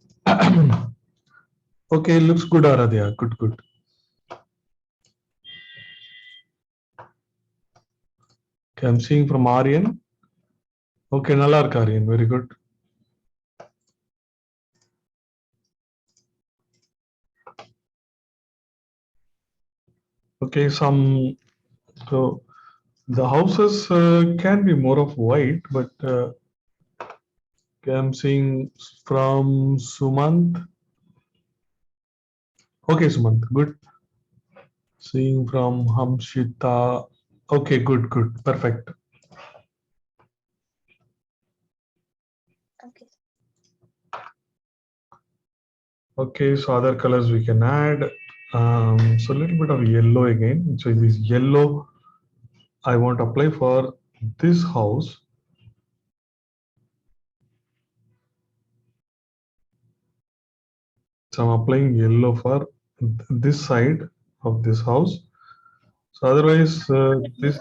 Okay, looks good, Aradhya. Good, good. Okay, I'm seeing from Aryan. Okay, நல்லா இருக்கு Aryan. Very good. Okay, so the houses can be more of white, but okay, I'm seeing from Sumant. Okay, Sumant, good. Seeing from Hamshita. Okay, good, good, perfect. Okay. Okay, so other colors we can add. So a little bit of yellow again. So this yellow I want to apply for this house. So I'm applying yellow for this side of this house. So otherwise, this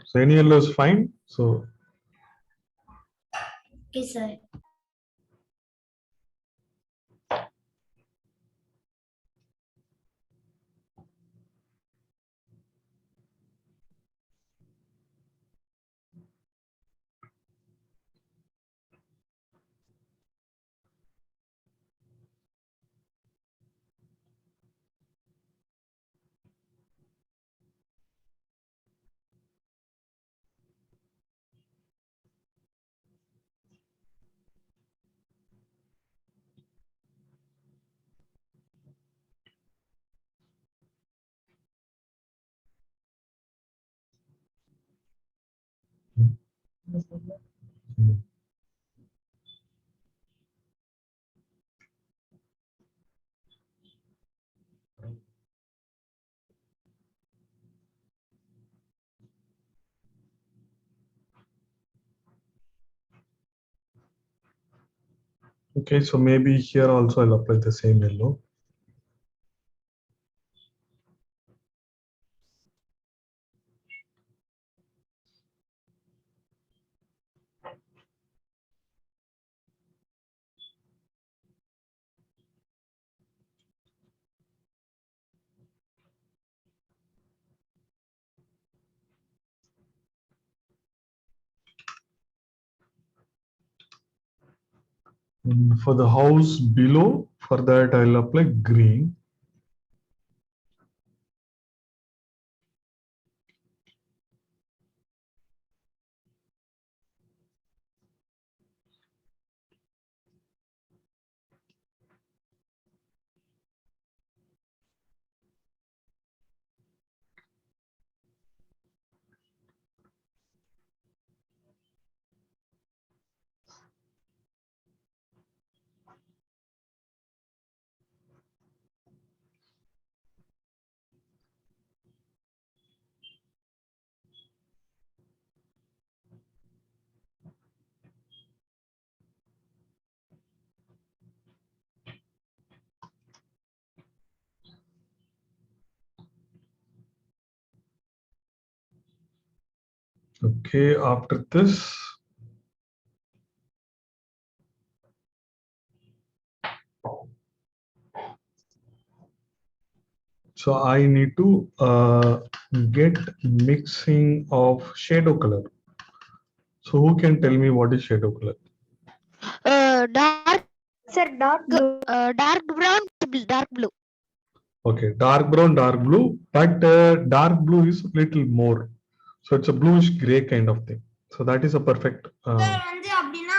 so any yellow is fine. So Okay, sir. okay, so maybe here also I'll apply the same yellow. For the house below, for that I'll apply green. Okay, after this, so I need to get mixing of shadow color. So who can tell me what is shadow color? Dark Sir, dark blue. dark brown, dark blue. Okay, dark brown, dark blue, but dark blue is little more. So it's a bluish gray kind of thing. So that is a perfect. Sir வந்து அப்படின்னா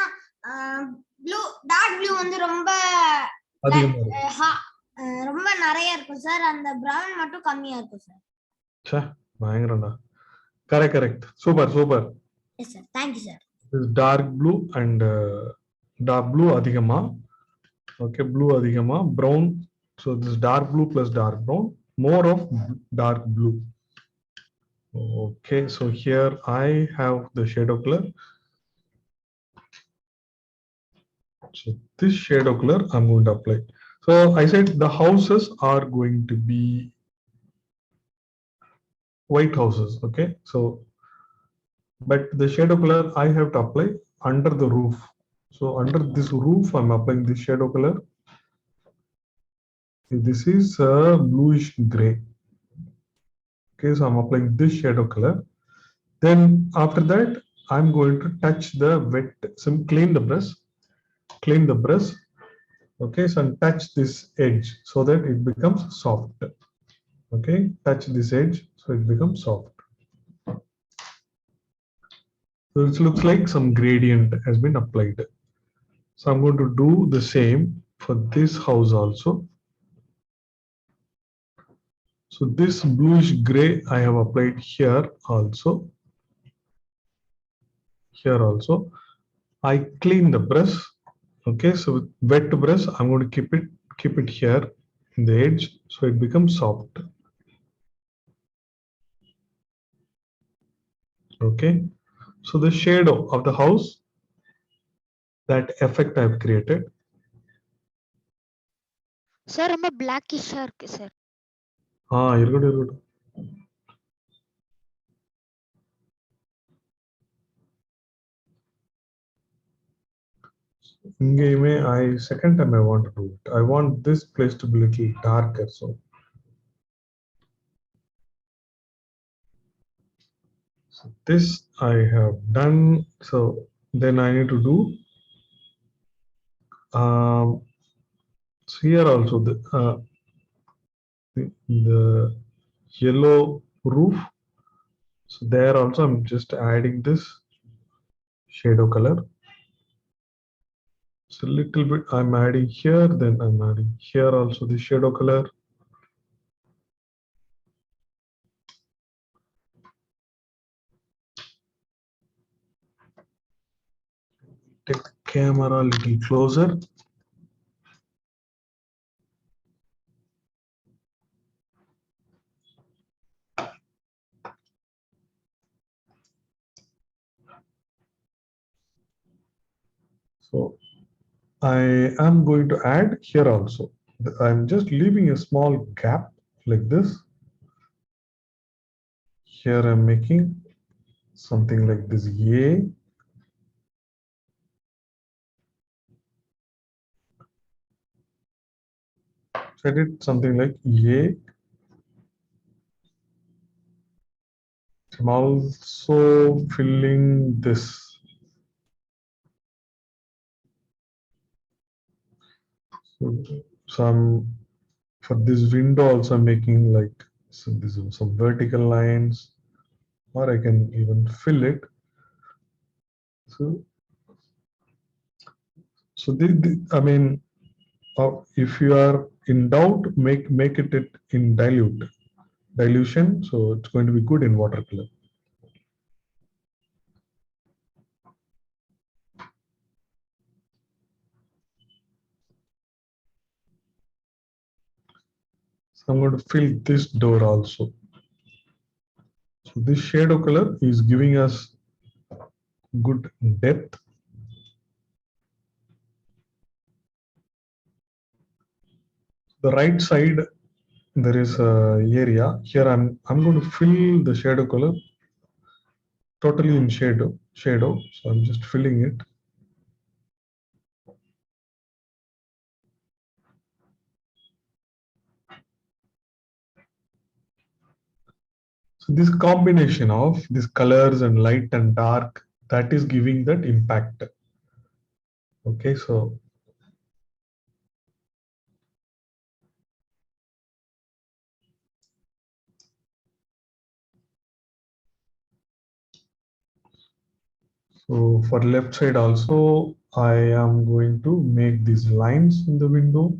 blue dark blue வந்து ரொம்ப அதிகமா இருக்கும். ரொம்ப நிறைய இருக்கும் sir அந்த பிரவுன் மட்டும் கம்மியா இருக்கும் சார் ச்சே, பயங்கரம்டா. Correct, correct. Super, super. Yes sir thank you sir This dark blue and dark blue அதிகமா. Okay, blue அதிகமா, brown. So this dark blue plus dark brown, more of dark blue. Okay, so here I have the shade of color. So this shade of color I'm going to apply. So I said the houses are going to be white houses. Okay, so but the shade of color I have to apply under the roof. So under this roof I'm applying this shade of color. This is a bluish gray. Okay, so I'm applying this shade of color. Then after that I'm going to touch the wet, clean the brush. Clean the brush. Okay, so touch this edge so that it becomes soft. Okay, touch this edge so it becomes soft. So it looks like some gradient has been applied. So I'm going to do the same for this house also. So this bluish gray I have applied here also. Here also I clean the brush. Okay, so with wet brush I'm going to keep it here in the edge so it becomes soft. Okay, so the shadow of the house, that effect I've created. Sir ரொம்ப பிளாக்கிஷா இருக்கு sir. இருக்கட்டும். இங்கேயுமே second time I want to do it. I want this place to be little darker. So this I have done. So then I need to do so here also the yellow roof. So there also I'm just adding this shadow color. So little bit I'm adding here, then I'm adding here also the shadow color. Take the camera a little closer. So I am going to add here also. I'm just leaving a small gap like this. Here I'm making something like this A. Set it something like A. I'm also filling this. some for this window also I'm making like some vertical lines, or I can even fill it. So I mean, if you are in doubt, make it in dilution. So it's going to be good in watercolor. So I'm going to fill this door also. So this shadow color is giving us good depth. The right side, there is a area here. I'm going to fill the shadow color totally in shadow. So I'm just filling it. So this combination of these colors and light and dark, that is giving that impact. Okay, so for left side also, I am going to make these lines in the window.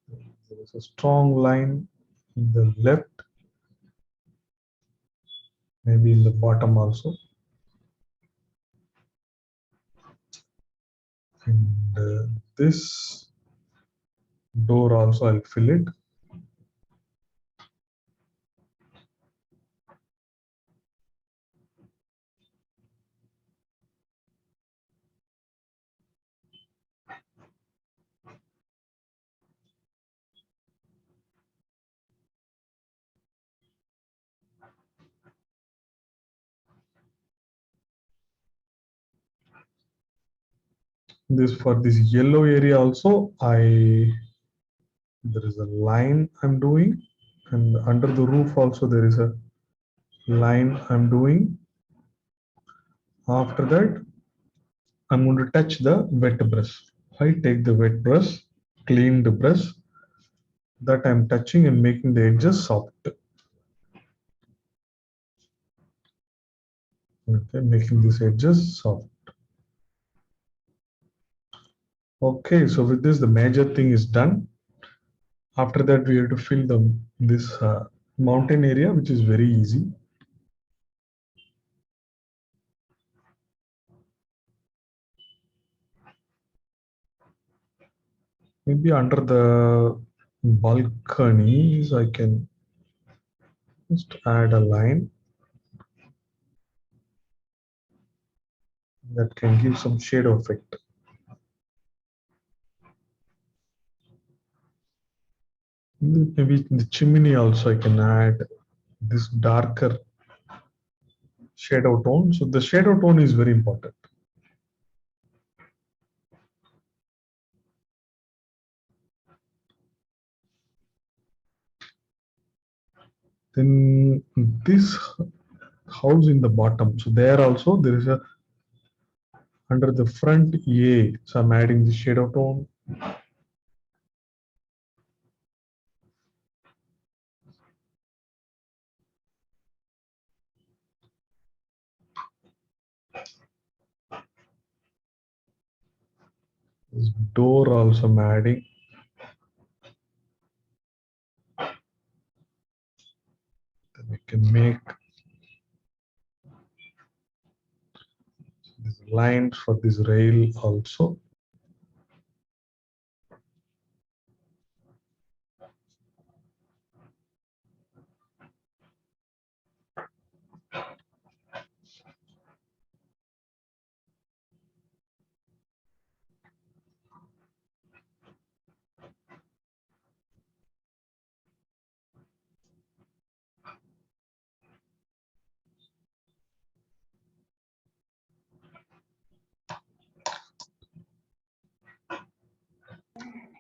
There is a strong line in the left, maybe in the bottom also. And this door also I'll fill it. This for this yellow area also, there is a line I'm doing, and under the roof also there is a line I'm doing. After that, I'm going to touch the wet brush. I take the wet brush, clean the brush that I'm touching and making the edges soft. Okay, making these edges soft. Okay, so with this, the major thing is done. After that, we have to fill this mountain area, which is very easy. Maybe under the balconies, I can just add a line that can give some shadow effect. Maybe in the chimney also I can add this darker shadow tone. So the shadow tone is very important. Then this house in the bottom. So there also there is a under the front A. So I'm adding the shadow tone. This door also I'm adding. Then we can make these lines for this rail also.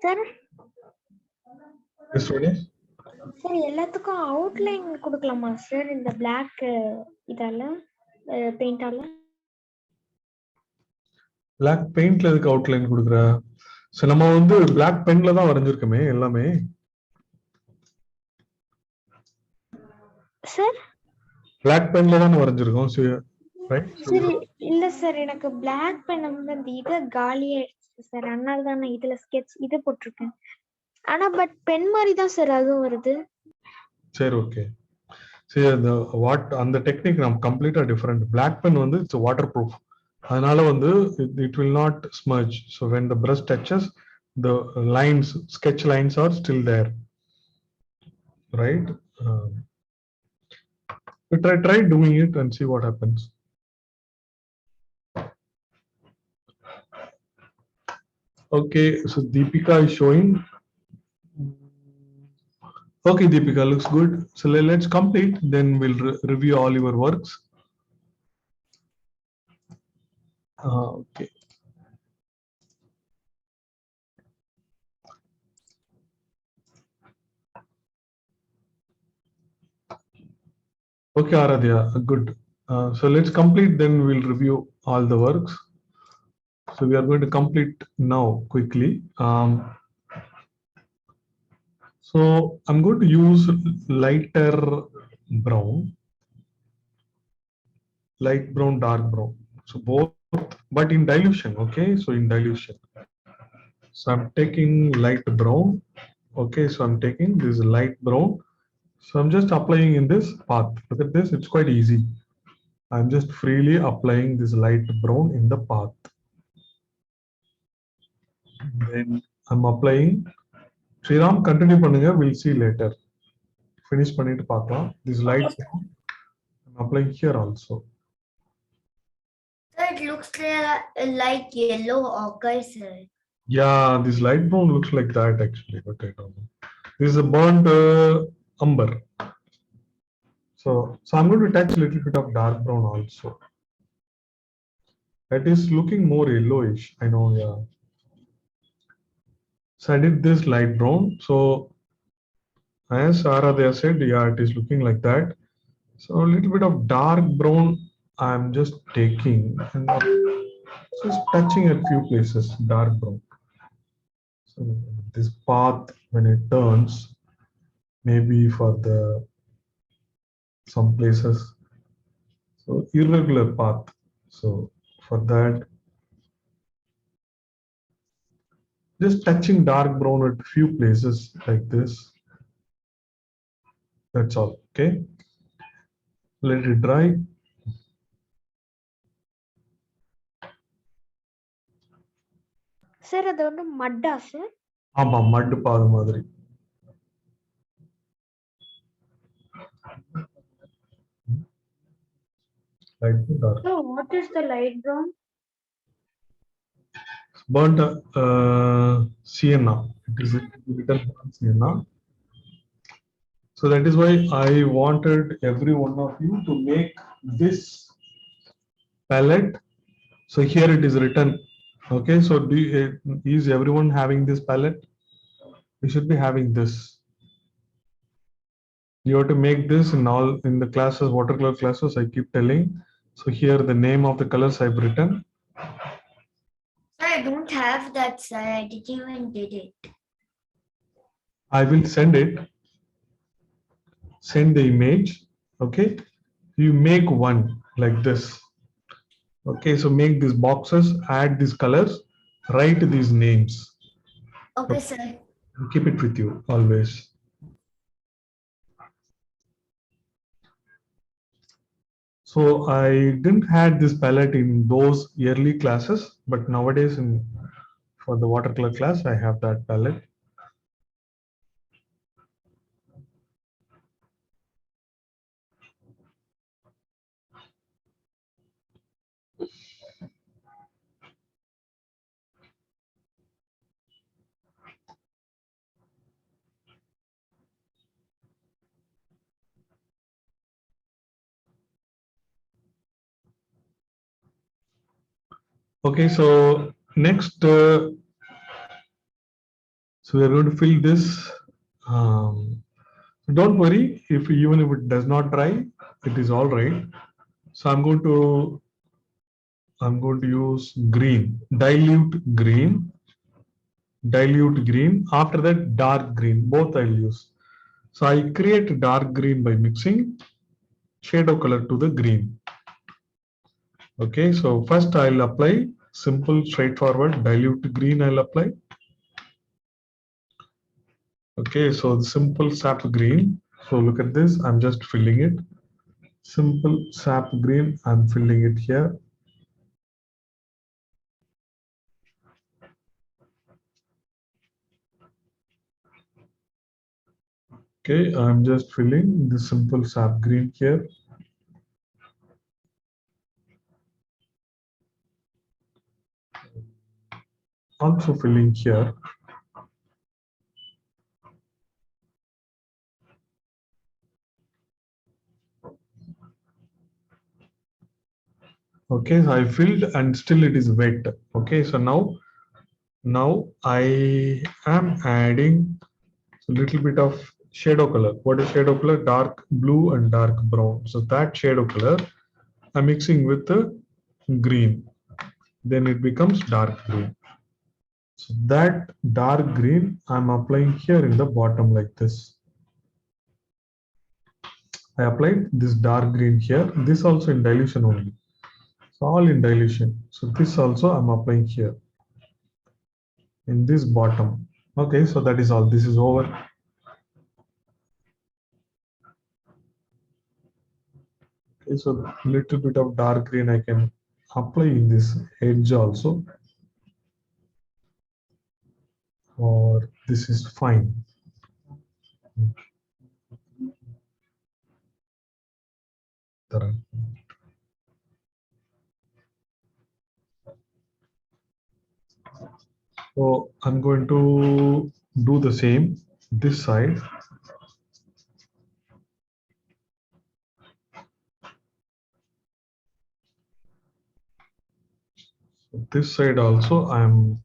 Sir Yes, Sonia? Sir எல்லாத்துக்கும் outline கொடுக்கலாமா sir இந்த black இதால பெயிண்டால? Black paintல எதுக்கு outline கொடுக்குற? So நம்ம வந்து black penல தான் வரைஞ்சிருக்கோமே எல்லாமே. சார் Black penல தான் வரைஞ்சிருக்கோம். Right? சரி இல்ல சார் எனக்கு பிளாக் பென் வந்து அந்த இது காலி ஆயிடுச்சு சார், அதனால தான் நான் இதுல ஸ்கெட்ச் இது போட்டிருக்கேன். ஆனா பட் பென் மாதிரி தான் சார் அதுவும் வருது. சரி, ஓகே. See, அந்த டெக்னிக் நம்ம கம்ப்ளீட்டா டிஃபரெண்ட். Black pen வந்து இட்ஸ் வாட்டர் ப்ரூஃப், அதனால வந்து it will not smudge. So when the brush touches, the lines, sketch lines are still there, right? Try doing it and see what happens. Okay, so Deepika is showing. Okay, Deepika, looks good. So let's complete, then we'll review all your works. Okay. Okay, Aradhya, good. So let's complete, then we'll review all the works. So we are going to complete now quickly. So I'm going to use lighter brown, light brown, dark brown. So both, but in dilution, okay? So in dilution. So I'm taking light brown. Okay, so I'm taking this light brown. So I'm just applying in this path. Look at this, it's quite easy. I'm just freely applying this light brown in the path. Then I'm applying. Sriram, continue பண்ணுங்க, we'll see later. Finish பண்ணிட்டு பார்க்கலாம். This light brown, I'm applying here also. Sir, it looks like yellow ochre, sir. Yeah, this light brown looks like that actually, but I don't know. This is a burnt umber. So I'm going to touch a little bit of dark brown also. That is looking more yellowish, I know, yeah. So I did this light brown. So as Aradhya said, yeah, it is looking like that. So a little bit of dark brown I'm just taking and just touching at few places, dark brown. So this path, when it turns, maybe for the some places, so irregular path. So for that, just touching dark brown at few places like this. That's all. Okay, let it dry. Sir அது வந்து மட்டா sir? ஆமா, மட் பாது மாதிரி. Light to dark. So what is the light brown? Burnt sienna. It is written burnt sienna. So that is why I wanted every one of you to make this palette. So here it is written. Okay, so is everyone having this palette? We should be having this. You have to make this in the classes, watercolor classes, I keep telling. So here the name of the colors I've written. Sir, I don't have that, sir. I didn't even did it. I will send it. Send the image. Okay, you make one like this. Okay, so make these boxes, add these colors, write these names. Okay, sir. Keep it with you always. So I didn't had this palette in those early classes, but nowadays for the watercolor class, I have that palette. Okay, so next, so we are going to fill this. Don't worry even if it does not dry, it is all right. So I'm going to use green, dilute green. dilute green. After that, dark green. Both I'll use. So I create dark green by mixing shadow color to the green. Okay, so first I'll apply simple straightforward dilute green. I'll apply. Okay, so the simple sap green. So look at this. I'm just filling it. Simple sap green. I'm filling it here. Okay, I'm just filling the simple sap green here. Also filling here. Okay, so I filled and still it is wet. Okay, so now I am adding a little bit of shadow color. What is shadow color? Dark blue and dark brown. So that shadow color I'm mixing with the green. Then it becomes dark green. So that dark green I'm applying here in the bottom like this. I applied this dark green here. This also in dilution only. So all in dilution. So this also I'm applying here in this bottom. Okay, so that is all. This is over. Okay, so little bit of dark green I can apply in this edge also. Or this is fine. So I'm going to do the same this side. So this side also I'm.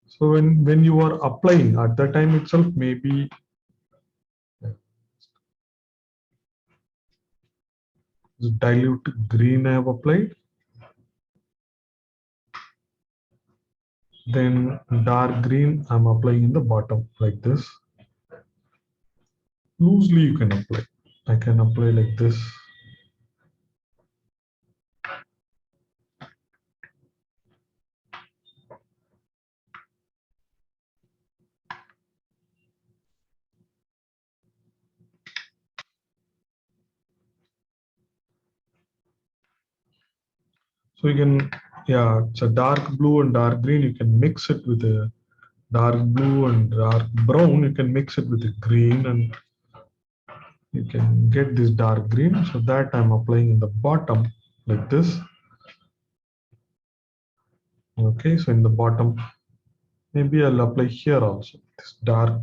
So when you are applying at the time itself, maybe dilute green I have applied. Then dark green I'm applying in the bottom like this. Loosely you can apply. I can apply like this. So you can, yeah, it's a dark blue and dark green. You can mix it with a dark blue and dark brown. You can mix it with a green and you can get this dark green. So that I'm applying in the bottom like this. Okay, so in the bottom, maybe I'll apply here also. This dark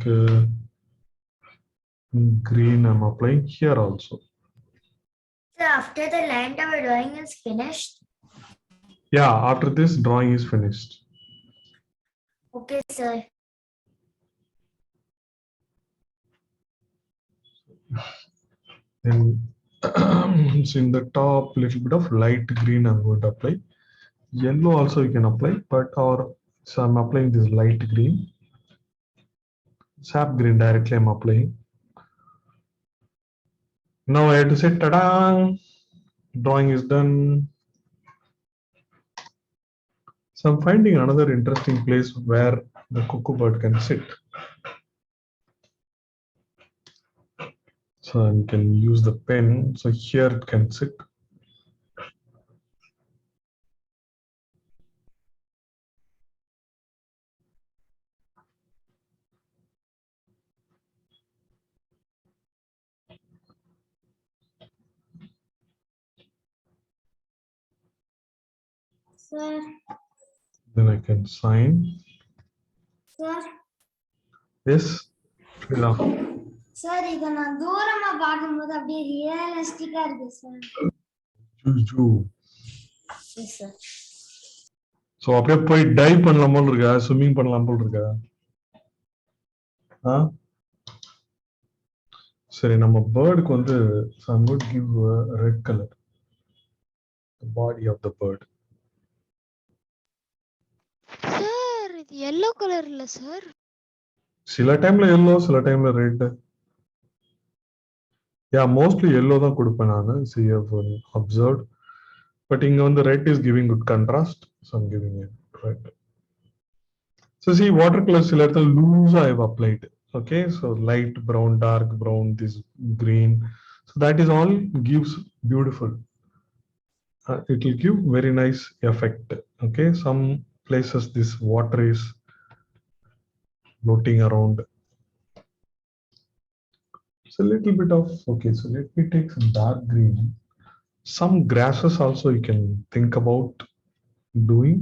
green I'm applying here also. So after the line our drawing is finished. Yeah, after this drawing is finished. Okay, sir. Then so in the top, little bit of light green I'm going to apply. Yellow also you can apply, but so I'm applying this light green. Sap green directly I'm applying. Now I have to say ta-da! Drawing is done. So I'm finding another interesting place where the cuckoo bird can sit. So I can use the pen. So here it can sit. Sir. Then I can sign. Sir. Yes. Sir இத நான் தூரமா பாக்கும்போது அப்படியே ரியலிஸ்டிக்கா இருக்கு sir. Yes sir. So அப்படியே போய் dive பண்ணலாம் போல இருக்கா, ஸ்விமிங் பண்ணலாம் போல இருக்கா? சரி, நம்ம பேர்டுக்கு வந்து I'm going to give a red color, the body of the bird. yellow color இல்ல sir. சில டைம்ல yellow, சில டைம்ல red. Yeah, mostly yellow தான் கொடுப்பேன் நான். So you have observed. But இங்க வந்து red is giving good contrast. So I'm giving it red. So see, watercolors சில இடத்துல loose I have applied. Okay, so light brown, dark brown, this green. So that is all gives beautiful. It will give very nice effect. Okay, some places this water is floating around. So a little bit of, okay, so let me take some dark green. Some grasses also you can think about doing.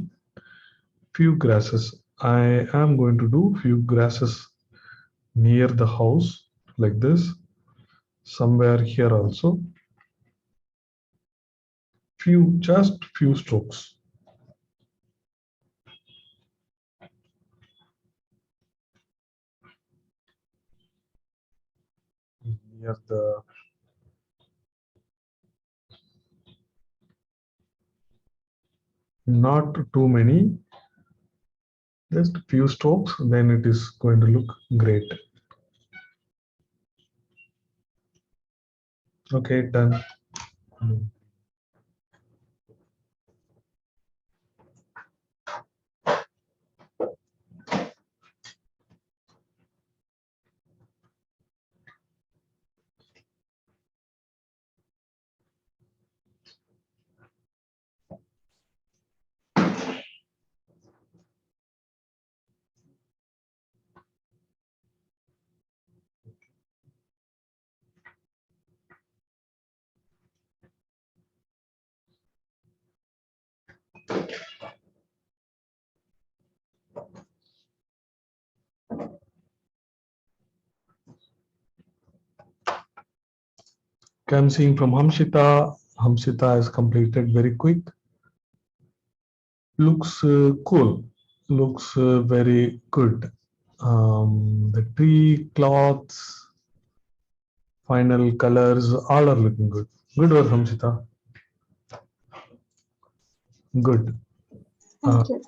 Few grasses. I am going to do few grasses near the house like this. Somewhere here also. Just few strokes. Near the not too many, just few strokes, then it is going to look great. Okay, done. I'm seeing from Hamshita. Hamshita has completed very quick. Looks cool. Looks very good. The tree, cloths, final colors, all are looking good. Good work, Hamshita. Good. Thank you.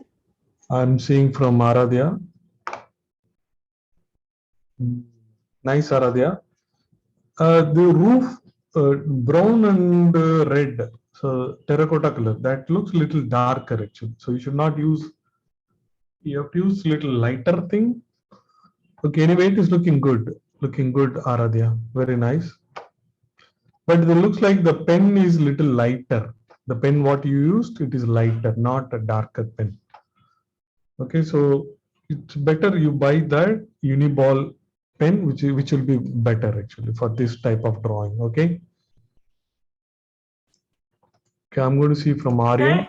I'm seeing from Aradhya. Nice, Aradhya. The roof, brown and red, so terracotta color, that looks a little darker actually. So you should not use, you have to use little lighter thing. Okay, anyway, it is looking good, Aradhya, very nice. But it looks like the pen is little lighter. The pen what you used, it is lighter, not a darker pen. Okay, so it's better you buy that Uniball pen, which will be better actually for this type of drawing. Okay. Okay, I'm going to see from Aryan.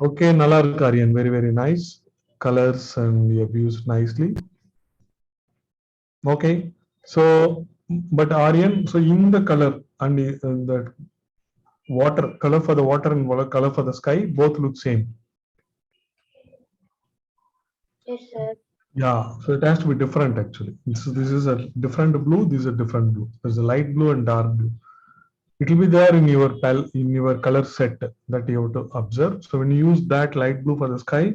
Okay, Nalar Aryan, very, very nice. Colors and you have used nicely. Okay, so, but Aryan, so in the color and the water, color for the water and color for the sky, both look same. Yes, sir. Yeah, so it has to be different actually. This is a different blue, this is a different blue. There's a light blue and dark blue. It will be there in your color set that you have to observe. So when you use that light blue for the sky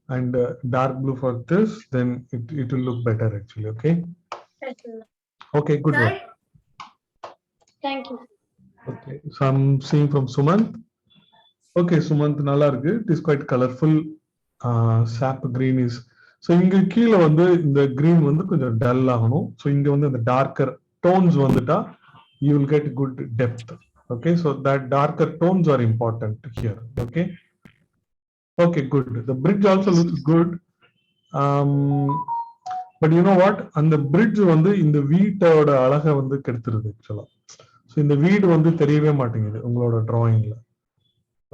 and dark blue for this, then it will look better actually. Okay. Yes, sir. Okay, good work. Thank you. Okay, so I'm seeing from Sumant. Okay, Sumant, நல்லா இருக்கு. It is quite colorful. Sap green is. So இங்க கீழ வந்து இந்த green வந்து கொஞ்சம் dull ஆகணும். So இங்க வந்து அந்த darker tones வந்துட்டா you will get good depth. Okay, so that darker tones are important here. Okay. Okay, good. The bridge also looks good. But you know what? And the bridge வந்து இந்த வீட்டோட அழகை வந்து கெடுத்துருது actually. So இந்த வீடு வந்து தெரியவே மாட்டேங்குது உங்களோட drawingல.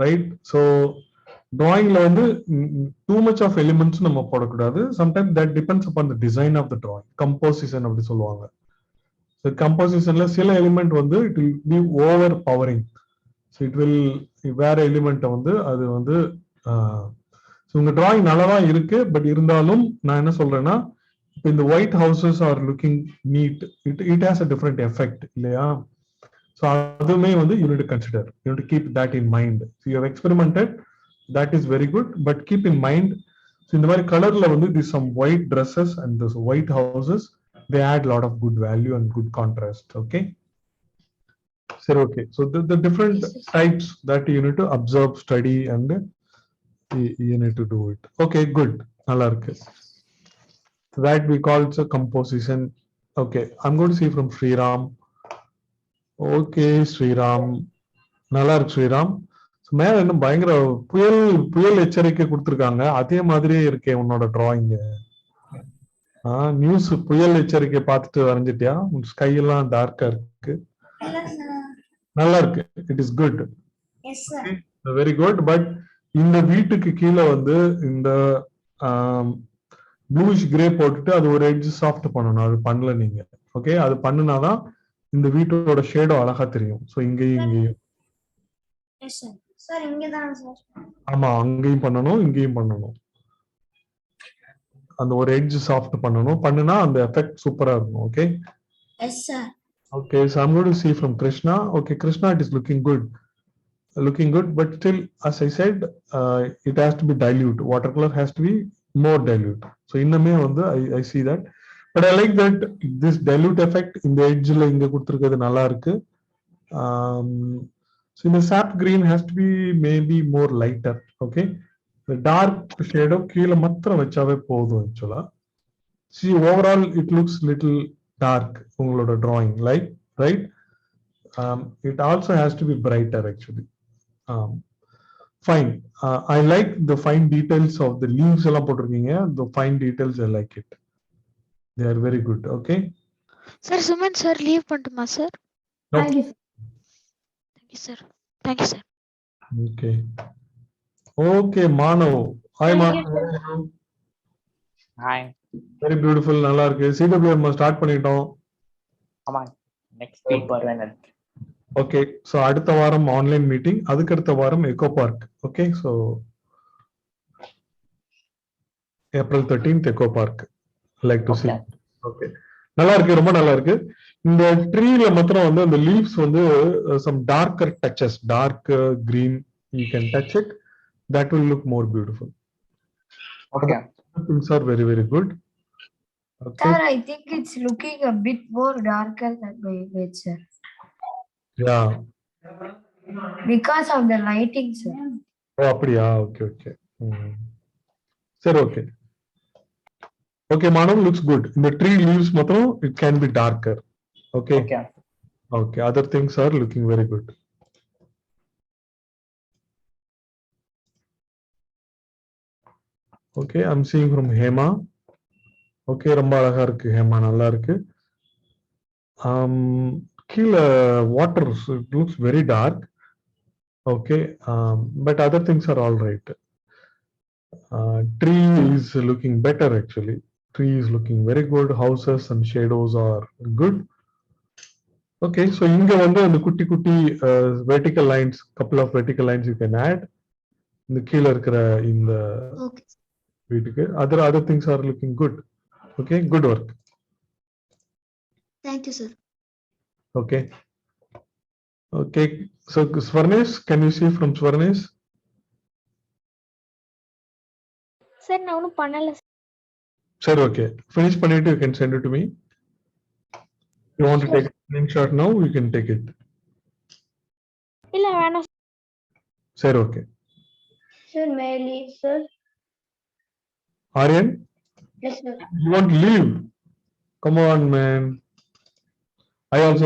Right? So drawingல வந்து too much of elements நம்ம போடக்கூடாது. Sometimes that depends upon the design of the drawing. Composition அப்படி சொல்லுவாங்க. So compositionல சில element வந்து it will be overpowering. So it will வேற element வந்து அது வந்து so உங்க drawing நல்லாதான் இருக்கு, பட் இருந்தாலும் நான் என்ன சொல்றேன்னா இந்த white houses are looking neat. It has a different effect இல்லையா? So அதுமே வந்து you need to consider. You need to keep that in mind. So you have experimented, that is very good, but keep in mind So in the மாதிரி colorல வந்து these some white dresses and this white houses, they add a lot of good value and good contrast. Okay. So okay. So the different types that you need to observe, study, and you need to do it. Okay, good. நல்லா இருக்கு. That we call it a composition. Okay, I'm going to see from Sriram. Okay, Sriram. நல்லா இருக்கு Sriram. மேல இன்னும் பயங்கர புயல் எச்சரிக்கை கொடுத்திருக்காங்க. அதே மாதிரியே இருக்கே உன்னோட டிராயிங். நியூஸ் புயல் எச்சரிக்கை பார்த்துட்டு வரைஞ்சிட்டியா? ஸ்கை எல்லாம் டார்க்கா இருக்கு. நல்லா இருக்கு. It is good. Very good. But இந்த வீட்டுக்கு கீழே வந்து இந்த ப்ளூஷ் கிரே போட்டுட்டு அது ஒரு எட்ஜ் சாஃப்ட் பண்ணணும். அது பண்ணல நீங்க. ஓகே, அது பண்ணுனாதான் இந்த வீட்டோட ஷேடோ அழகா தெரியும். ஸோ இங்கேயும் ஆமா, அங்கேயும் பண்ணணும், இங்கேயும் பண்ணணும். அந்த ஒரு எட்ஜ் சாஃப்ட் பண்ணணும். பண்ணுனா அந்த எஃபெக்ட் சூப்பரா இருக்கும். Okay. Yes, sir. Okay, so I'm going to see from Krishna. Okay, Krishna, it is looking good, but still, as I said, it has to be dilute. Watercolor has to be more dilute. So in the way I see that, but I like that this dilute effect in the edge la inga kuduthirukadhu nalla irukku. So in the sap green has to be maybe more lighter. Okay, the dark shade of keela matra vechave podum actually. See, overall it looks little dark ungaloda drawing, like, right? It also has to be brighter actually. Fine. I like the fine details of the leaves ella potrukkinga. The fine details, I like it. They are very good. Okay. Sir, Suman sir, leave pantuma sir. No. Thank you. Thank you sir. Thank you sir. Okay. Okay, Manav. Hi Manav. Hi. Very beautiful. நல்லா இருக்கு. CWM start பண்ணிட்டோம். ஆமா, next week வருவேன். Okay, so அடுத்த வாரம் online meeting, அதுக்கு அடுத்த வாரம் echo park. Okay, so April 13th echo park. Like to see. Okay, நல்லா இருக்கு, ரொம்ப நல்லா இருக்கு. இந்த ட்ரீல மாத்திரம் வந்து அந்த லீவ்ஸ் வந்து some darker touches, dark green, you can touch it, that will look more beautiful. Okay, things are very very good. Okay. Sir, I think it's looking a bit more darker than my image, sir. Yeah. Because of the lighting, sir. Oh, அப்படியா? Okay, okay. சரி, okay. Okay, Manav, looks good. In the tree leaves matram, it can be darker. Okay. okay. Okay, other things are looking very good. Okay, I'm seeing from Hema. Okay, ரொம்ப அழகா இருக்கு ஹேமா, நல்லா இருக்கு. கீழே water, it looks very dark. Okay, but other things are all right. Tree is looking better actually. Tree is looking very good. Houses and shadows are good. Okay, so inga vandu and kutti kutti vertical lines, couple of vertical lines you can add in the keela irukra in the Okay. other things are looking good. Okay, good work. Thank you, sir. Okay. Okay, so Swarnesh, can you see from Swarnesh? Sir நான் ஒன்றும் பண்ணல. Sure, okay. Finish பண்ணிட்டு you can send it to me. You want to take a screenshot now, you can take it. இல்ல வேணாம். Sure, okay. Sir, may I leave, sir? Aryan? Yes, sir. You want to leave? Come on, man. I also